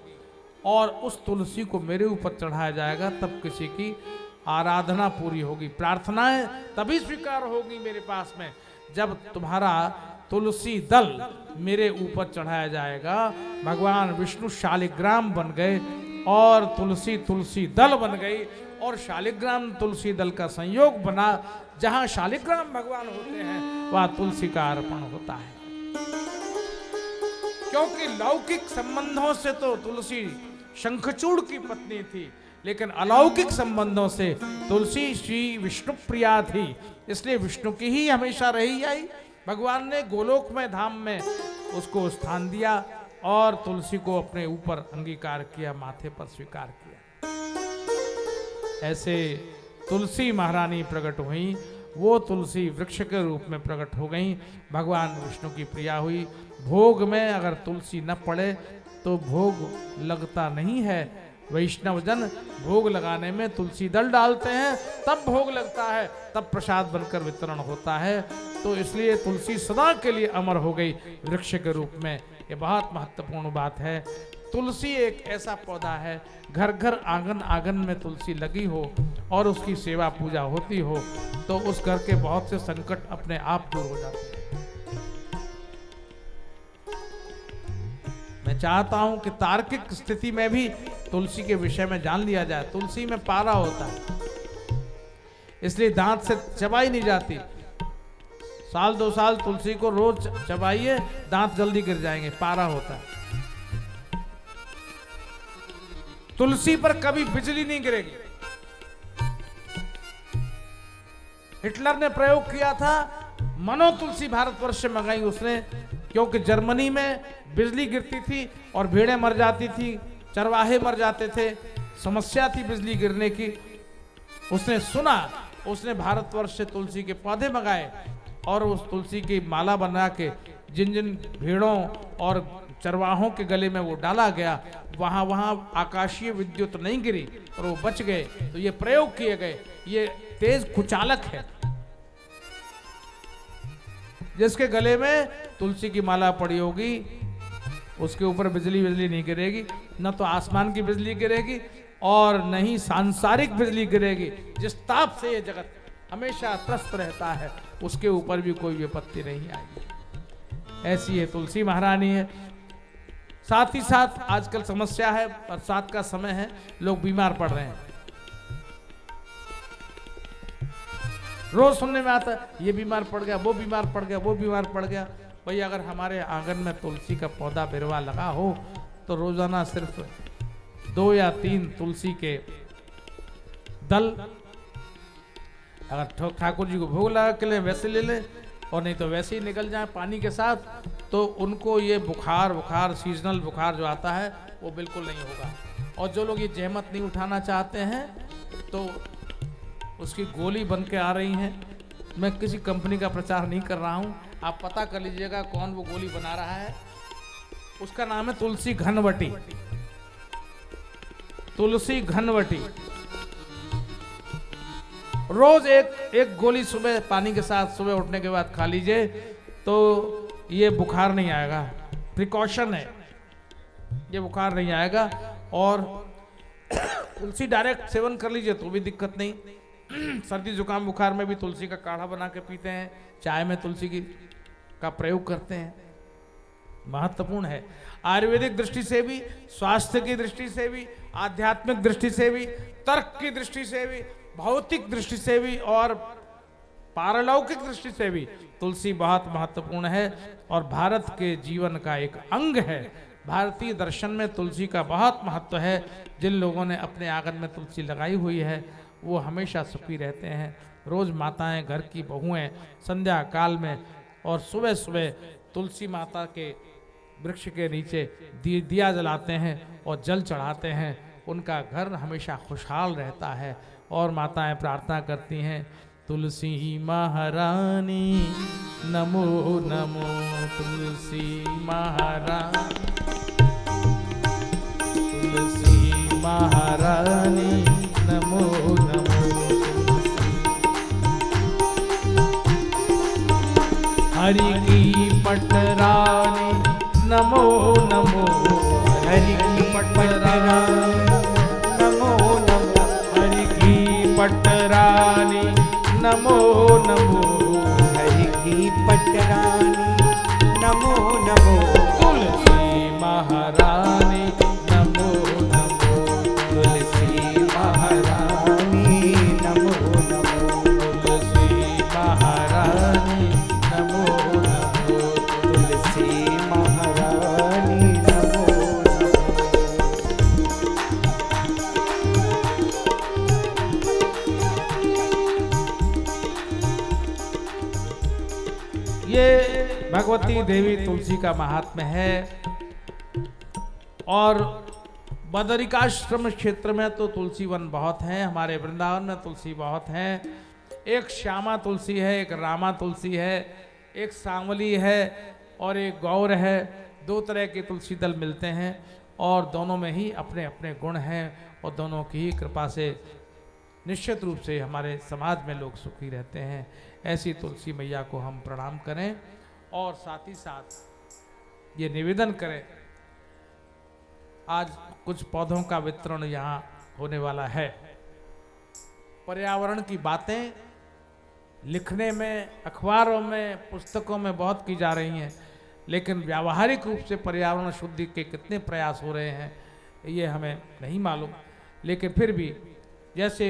और उस तुलसी को मेरे ऊपर चढ़ाया जाएगा, तब किसी की आराधना पूरी होगी, प्रार्थनाएं तभी स्वीकार होगी मेरे पास में जब तुम्हारा तुलसी दल मेरे ऊपर चढ़ाया जाएगा। भगवान विष्णु शालिग्राम बन गए और तुलसी दल बन गई और शालिग्राम तुलसी दल का संयोग बना। जहां शालिग्राम भगवान होते हैं वहां तुलसी का अर्पण होता है, क्योंकि लौकिक संबंधों से तो तुलसी शंखचूड़ की पत्नी थी, लेकिन अलौकिक संबंधों से तुलसी श्री विष्णु प्रिया थी, इसलिए विष्णु की ही हमेशा रही आई। भगवान ने गोलोक में धाम में उसको स्थान दिया और तुलसी को अपने ऊपर अंगीकार किया, माथे पर स्वीकार किया। ऐसे तुलसी महारानी प्रकट हुई, वो तुलसी वृक्ष के रूप में प्रकट हो गई, भगवान विष्णु की प्रिया हुई। भोग में अगर तुलसी न पड़े तो भोग लगता नहीं है। वैष्णव जन भोग लगाने में तुलसी दल डालते हैं, तब भोग लगता है, तब प्रसाद बनकर वितरण होता है। तो इसलिए तुलसी सदा के लिए अमर हो गई वृक्ष के रूप में। ये बहुत महत्वपूर्ण बात है। तुलसी एक ऐसा पौधा है, घर घर आंगन आंगन में तुलसी लगी हो और उसकी सेवा पूजा होती हो तो उस घर के बहुत से संकट अपने आप दूर हो जाते हैं। मैं चाहता हूं कि तार्किक स्थिति में भी तुलसी के विषय में जान लिया जाए। तुलसी में पारा होता है, इसलिए दांत से चबाई नहीं जाती, साल 2 साल तुलसी को रोज चबाइए, दांत जल्दी गिर जाएंगे, पारा होता है। तुलसी पर कभी बिजली नहीं गिरेगी। हिटलर ने प्रयोग किया था, मनो तुलसी भारतवर्ष से मंगाई उसने, क्योंकि जर्मनी में बिजली गिरती थी और भेड़ें मर जाती थी, चरवाहे मर जाते थे, समस्या थी बिजली गिरने की। उसने सुना, उसने भारतवर्ष से तुलसी के पौधे मंगाए और उस तुलसी की माला बना के जिन जिन भेड़ों और चरवाहों के गले में वो डाला गया, वहां वहां आकाशीय विद्युत नहीं गिरी और वो बच गए। तो ये प्रयोग किए गए, ये तेज कुचालक है। जिसके गले में तुलसी की माला पड़ी होगी उसके ऊपर बिजली नहीं गिरेगी, न तो आसमान की बिजली गिरेगी और न ही सांसारिक बिजली गिरेगी। जिस ताप से ये जगत हमेशा त्रस्त रहता है उसके ऊपर भी कोई विपत्ति नहीं आएगी। ऐसी है तुलसी महारानी है। साथ ही साथ आजकल समस्या है, बरसात का समय है, लोग बीमार पड़ रहे हैं। रोज सुनने में आता है ये बीमार पड़ गया, वो बीमार पड़ गया, वो बीमार पड़ गया। भाई अगर हमारे आंगन में तुलसी का पौधा बिरवा लगा हो तो रोजाना सिर्फ 2 या 3 तुलसी के दल अगर ठाकुर जी को भोग लगा के ले वैसे ले ले, और नहीं तो वैसे ही निकल जाए पानी के साथ, तो उनको ये बुखार सीजनल बुखार जो आता है वो बिल्कुल नहीं होगा। और जो लोग ये जहमत नहीं उठाना चाहते हैं तो उसकी गोली बन के आ रही हैं। मैं किसी कंपनी का प्रचार नहीं कर रहा हूं, आप पता कर लीजिएगा कौन वो गोली बना रहा है। उसका नाम है तुलसी घनवटी। तुलसी घनवटी रोज एक गोली सुबह पानी के साथ सुबह उठने के बाद खा लीजिए तो ये बुखार नहीं आएगा। प्रिकॉशन है, ये बुखार नहीं आएगा। और तुलसी डायरेक्ट सेवन कर लीजिए तो भी दिक्कत नहीं। सर्दी जुकाम बुखार में भी तुलसी का काढ़ा बना के पीते हैं, चाय में तुलसी का प्रयोग करते हैं। महत्वपूर्ण है आयुर्वेदिक दृष्टि से भी, स्वास्थ्य की दृष्टि से भी, आध्यात्मिक दृष्टि से भी, तर्क की दृष्टि से भी, भौतिक दृष्टि से भी और पारलौकिक दृष्टि से भी तुलसी बहुत महत्वपूर्ण है और भारत के जीवन का एक अंग है। भारतीय दर्शन में तुलसी का बहुत महत्व है। जिन लोगों ने अपने आंगन में तुलसी लगाई हुई है वो हमेशा सुखी रहते हैं। रोज माताएं, घर की बहुएं संध्या काल में और सुबह सुबह तुलसी माता के वृक्ष के नीचे दिया जलाते हैं और जल चढ़ाते हैं। उनका घर हमेशा खुशहाल रहता है। और माताएं प्रार्थना करती हैं, तुलसी महारानी नमो नमो, तुलसी महारानी, तुलसी महारानी नमो नमो, हरि की पटरानी नमो नमो, हरि की पटरानी नमो नमो, हरि की पटरानी नमो नमो, हरि की पटरानी नमो नमो, तुलसी महारानी नमो नमो, तुलसी महारानी नमो नमो, तुलसी महारानी नमो नमो, तुलसी महारानी नमो नमो। ये भगवती देवी तुलसी का महात्म्य है। और बदरिकाश्रम क्षेत्र में तो तुलसी वन बहुत है, हमारे वृंदावन में तुलसी बहुत है। एक श्यामा तुलसी है, एक रामा तुलसी है, एक सांवली है और एक गौर है। 2 तरह के तुलसी दल मिलते हैं और दोनों में ही अपने अपने गुण हैं और दोनों की ही कृपा से निश्चित रूप से हमारे समाज में लोग सुखी रहते हैं। ऐसी तुलसी मैया को हम प्रणाम करें और साथ ही साथ ये निवेदन करें, आज कुछ पौधों का वितरण यहाँ होने वाला है। पर्यावरण की बातें लिखने में, अखबारों में, पुस्तकों में बहुत की जा रही हैं, लेकिन व्यावहारिक रूप से पर्यावरण शुद्धि के कितने प्रयास हो रहे हैं ये हमें नहीं मालूम। लेकिन फिर भी जैसे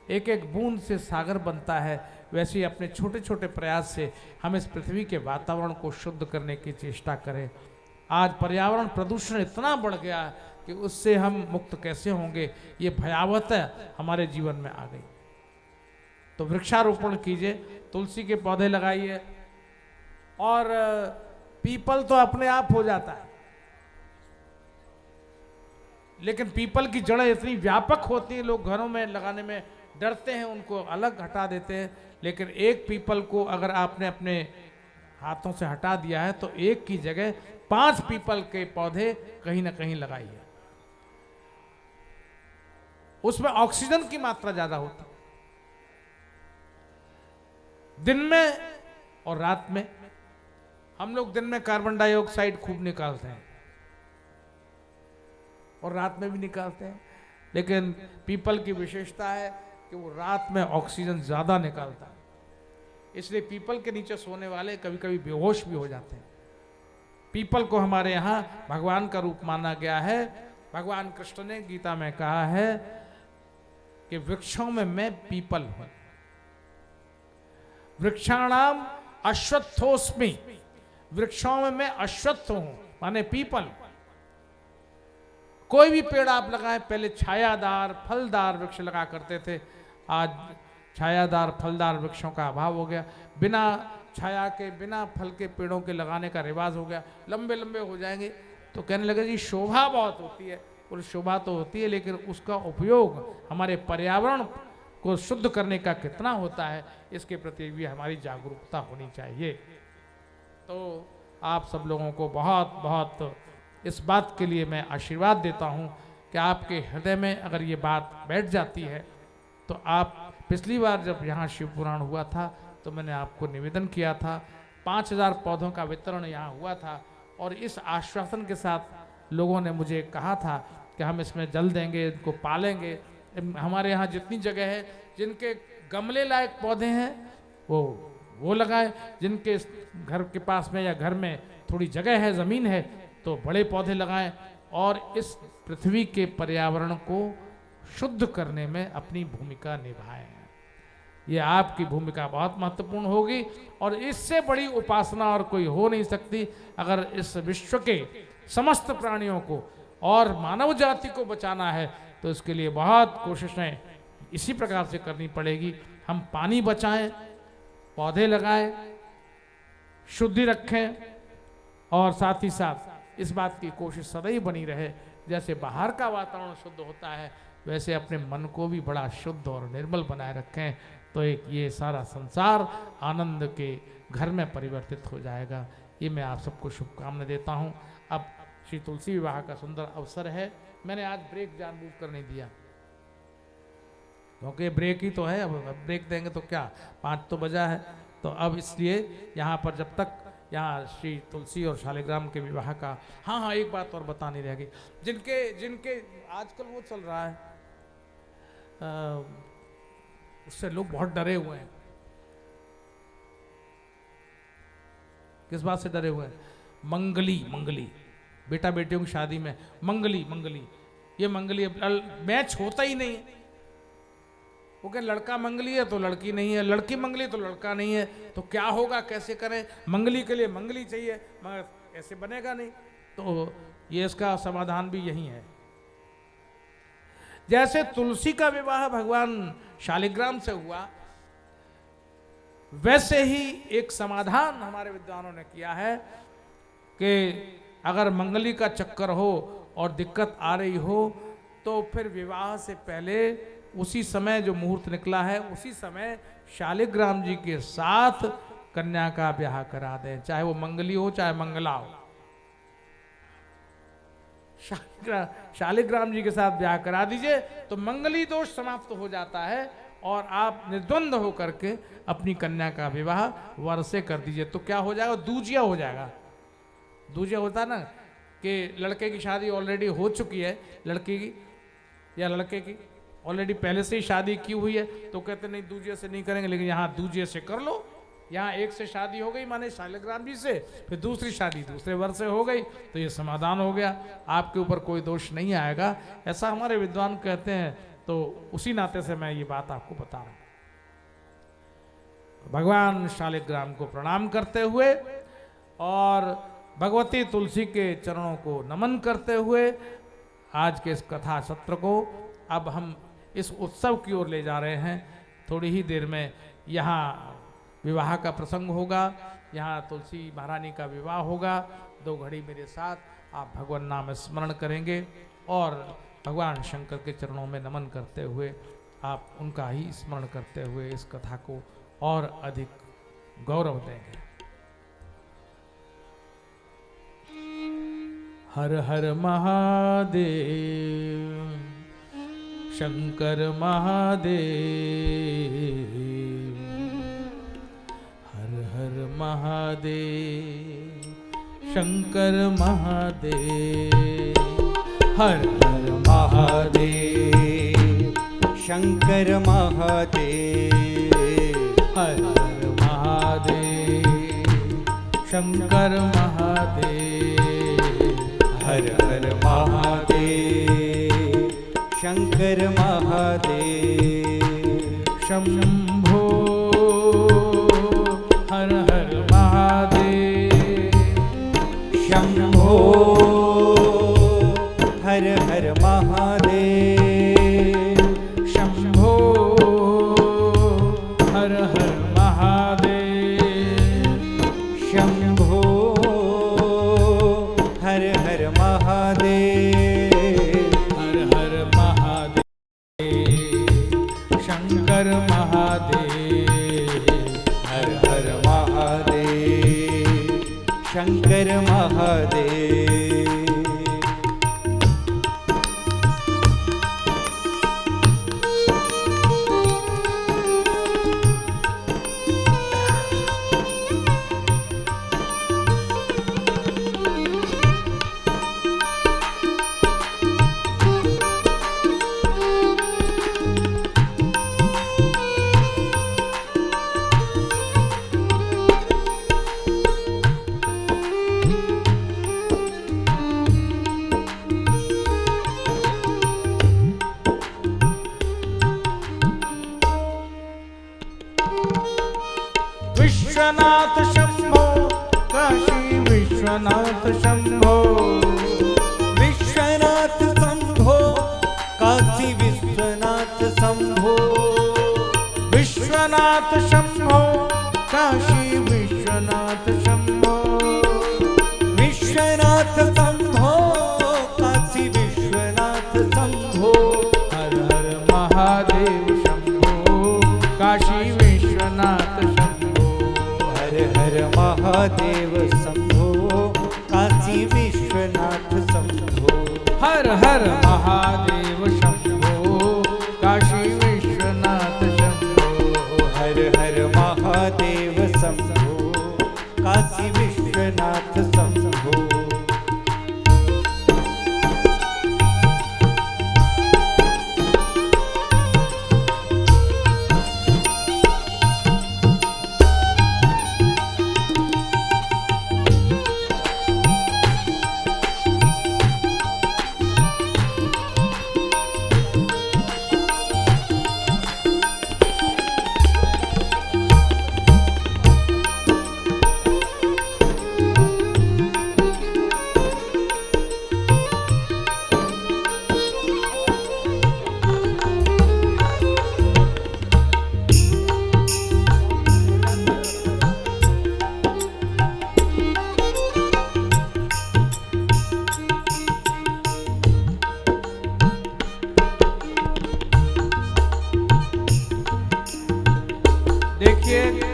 एक एक बूंद से सागर बनता है, वैसे ही अपने छोटे छोटे प्रयास से हम इस पृथ्वी के वातावरण को शुद्ध करने की चेष्टा करें। आज पर्यावरण प्रदूषण इतना बढ़ गया कि उससे हम मुक्त कैसे होंगे, ये भयावहता हमारे जीवन में आ गई। तो वृक्षारोपण कीजिए, तुलसी के पौधे लगाइए, और पीपल तो अपने आप हो जाता है, लेकिन पीपल की जड़ें इतनी व्यापक होती हैं, लोग घरों में लगाने में डरते हैं, उनको अलग हटा देते हैं। लेकिन एक पीपल को अगर आपने अपने हाथों से हटा दिया है तो एक की जगह 5 पीपल के पौधे कहीं ना कहीं लगाइए। उसमें ऑक्सीजन की मात्रा ज्यादा होती है। दिन में और रात में, हम लोग दिन में कार्बन डाइऑक्साइड खूब निकालते हैं और रात में भी निकालते हैं, लेकिन पीपल की विशेषता है कि वो रात में ऑक्सीजन ज्यादा निकालता है, इसलिए पीपल के नीचे सोने वाले कभी कभी बेहोश भी हो जाते हैं। पीपल को हमारे यहाँ भगवान का रूप माना गया है। भगवान कृष्ण ने गीता में कहा है कि वृक्षों में मैं पीपल हूं, वृक्षाणाम अश्वत्थोस्मि, वृक्षों में मैं अश्वत्थ हूं, माने पीपल। कोई भी पेड़ आप लगाएं, पहले छायादार फलदार वृक्ष लगा करते थे, आज छायादार फलदार वृक्षों का अभाव हो गया। बिना छाया के, बिना फल के पेड़ों के लगाने का रिवाज हो गया। लंबे लंबे हो जाएंगे तो कहने लगे जी शोभा बहुत होती है, और शोभा तो होती है, लेकिन उसका उपयोग हमारे पर्यावरण को शुद्ध करने का कितना होता है, इसके प्रति भी हमारी जागरूकता होनी चाहिए। तो आप सब लोगों को बहुत बहुत इस बात के लिए मैं आशीर्वाद देता हूँ कि आपके हृदय में अगर ये बात बैठ जाती है तो आप, पिछली बार जब यहाँ शिव पुराण हुआ था तो मैंने आपको निवेदन किया था, 5000 पौधों का वितरण यहाँ हुआ था, और इस आश्वासन के साथ लोगों ने मुझे कहा था कि हम इसमें जल देंगे, इनको पालेंगे। हमारे यहाँ जितनी जगह है, जिनके गमले लायक पौधे हैं वो लगाएं, जिनके घर के पास में या घर में थोड़ी जगह है, ज़मीन है, तो बड़े पौधे लगाएं, और इस पृथ्वी के पर्यावरण को शुद्ध करने में अपनी भूमिका निभाएं। ये आपकी भूमिका बहुत महत्वपूर्ण होगी, और इससे बड़ी उपासना और कोई हो नहीं सकती। अगर इस विश्व के समस्त प्राणियों को और मानव जाति को बचाना है तो इसके लिए बहुत कोशिशें इसी प्रकार से करनी पड़ेगी। हम पानी बचाएं, पौधे लगाएं, शुद्धि रखें, और साथ ही साथ इस बात की कोशिश सदैव बनी रहे, जैसे बाहर का वातावरण शुद्ध होता है वैसे अपने मन को भी बड़ा शुद्ध और निर्मल बनाए रखें, तो एक ये सारा संसार आनंद के घर में परिवर्तित हो जाएगा। ये मैं आप सबको शुभकामना देता हूँ। अब श्री तुलसी विवाह का सुंदर अवसर है, मैंने आज ब्रेक जानबूझ कर नहीं दिया, क्योंकि ब्रेक ही तो है। अब ब्रेक देंगे तो क्या, 5 तो बजा है, तो अब इसलिए यहाँ पर जब तक यहाँ श्री तुलसी और शालिग्राम के विवाह का, हाँ एक बात और बतानी रह गई। जिनके आजकल वो चल रहा है, उससे लोग बहुत डरे हुए हैं। किस बात से डरे हुए हैं? मंगली बेटा बेटियों की शादी में मंगली, ये मंगली मैच होता ही नहीं है। वो कह लड़का मंगली है तो लड़की नहीं है, लड़की मंगली तो लड़का नहीं है, तो क्या होगा, कैसे करें? मंगली के लिए मंगली चाहिए, मगर ऐसे बनेगा नहीं। तो ये इसका समाधान भी यही है। जैसे तुलसी का विवाह भगवान शालिग्राम से हुआ, वैसे ही एक समाधान हमारे विद्वानों ने किया है कि अगर मंगली का चक्कर हो और दिक्कत आ रही हो तो फिर विवाह से पहले उसी समय जो मुहूर्त निकला है उसी समय शालिग्राम जी के साथ कन्या का ब्याह करा दें, चाहे वो मंगली हो चाहे मंगला हो। शालिग्राम जी के साथ ब्याह करा दीजिए तो मंगली दोष समाप्त हो जाता है और आप निर्द्वंद होकर के अपनी कन्या का विवाह वर से कर दीजिए। तो क्या हो जाएगा? दूजिया हो जाएगा। दूजिया होता ना कि लड़के की शादी ऑलरेडी हो चुकी है, लड़की की या लड़के की ऑलरेडी पहले से ही शादी की हुई है, तो कहते नहीं दूजिया से नहीं करेंगे, लेकिन यहाँ दूजिया से कर लो। यहाँ एक से शादी हो गई माने शालिग्राम जी से, फिर दूसरी शादी दूसरे वर से हो गई, तो ये समाधान हो गया, आपके ऊपर कोई दोष नहीं आएगा, ऐसा हमारे विद्वान कहते हैं। तो उसी नाते से मैं ये बात आपको बता रहा हूं। भगवान शालिग्राम को प्रणाम करते हुए और भगवती तुलसी के चरणों को नमन करते हुए आज के इस कथा सत्र को अब हम इस उत्सव की ओर ले जा रहे हैं। थोड़ी ही देर में यहाँ विवाह का प्रसंग होगा, यहाँ तुलसी महारानी का विवाह होगा। 2 घड़ी मेरे साथ आप भगवान नाम स्मरण करेंगे और भगवान शंकर के चरणों में नमन करते हुए आप उनका ही स्मरण करते हुए इस कथा को और अधिक गौरव देंगे। हर हर महादेव शंकर महादेव, हर हर महादेव शंकर महादेव, हर हर महादेव शंकर महादेव, हर हर महादेव शंकर महादेव, हर हर महादेव शंकर महादेव, शंभो हर हर महादेव, शंभो हर हर महादेव, शंभो हर हर महादेव, शंभो हर हर महादेव, हर हर महादेव शंकर महादेव, हर हर महादेव शंकर महादेव। विश्वनाथ शंभो काशी विश्वनाथ शंभो, विश्वनाथ शंभो काशी विश्वनाथ शंभो, विश्वनाथ शंभो काशी विश्वनाथ शंभो, विश्वनाथ शंभो काशी विश्वनाथ शंभो, हर हर महादेव शंभो काशी विश्वनाथ शंभो, हर हर महादेव शंभो काशी विश्वनाथ शंभो, हर हर महादेव शंभो काशी विश्वनाथ शंभो, हर हर महादेव शंभो काशी विश्वनाथ शंभो।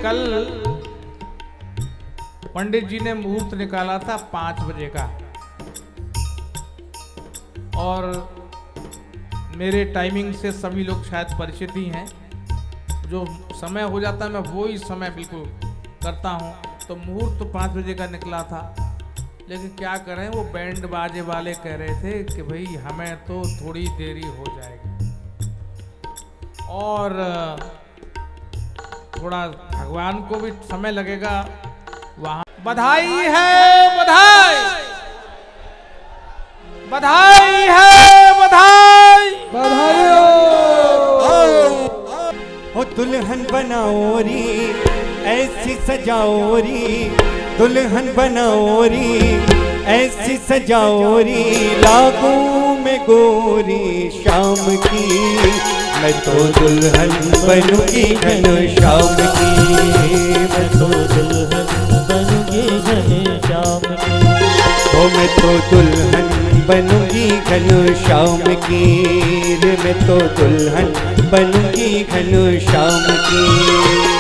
कल पंडित जी ने मुहूर्त निकाला था 5 बजे का, और मेरे टाइमिंग से सभी लोग शायद परिचित ही हैं। जो समय हो जाता है मैं वो ही समय बिल्कुल करता हूँ। तो मुहूर्त तो 5 बजे का निकला था, लेकिन क्या करें, वो बैंड बाजे वाले कह रहे थे कि भाई हमें तो थोड़ी देरी हो जाएगी, और थोड़ा भगवान को भी समय लगेगा वहां। बधाई है बधाई, बधाई है बधाई, बधाई। दुल्हन बनाओ री ऐसी सजाओ री, दुल्हन बनाओ री ऐसी सजाओ री, लागू में गोरी शाम की, मैं तो दुल्हन बनूंगी घनश्याम की, मैं तो दुल्हन बनूंगी घनश्याम की, ओ मैं तो दुल्हन बनूंगी घनश्याम की रे, मैं तो दुल्हन बनूंगी घनश्याम की।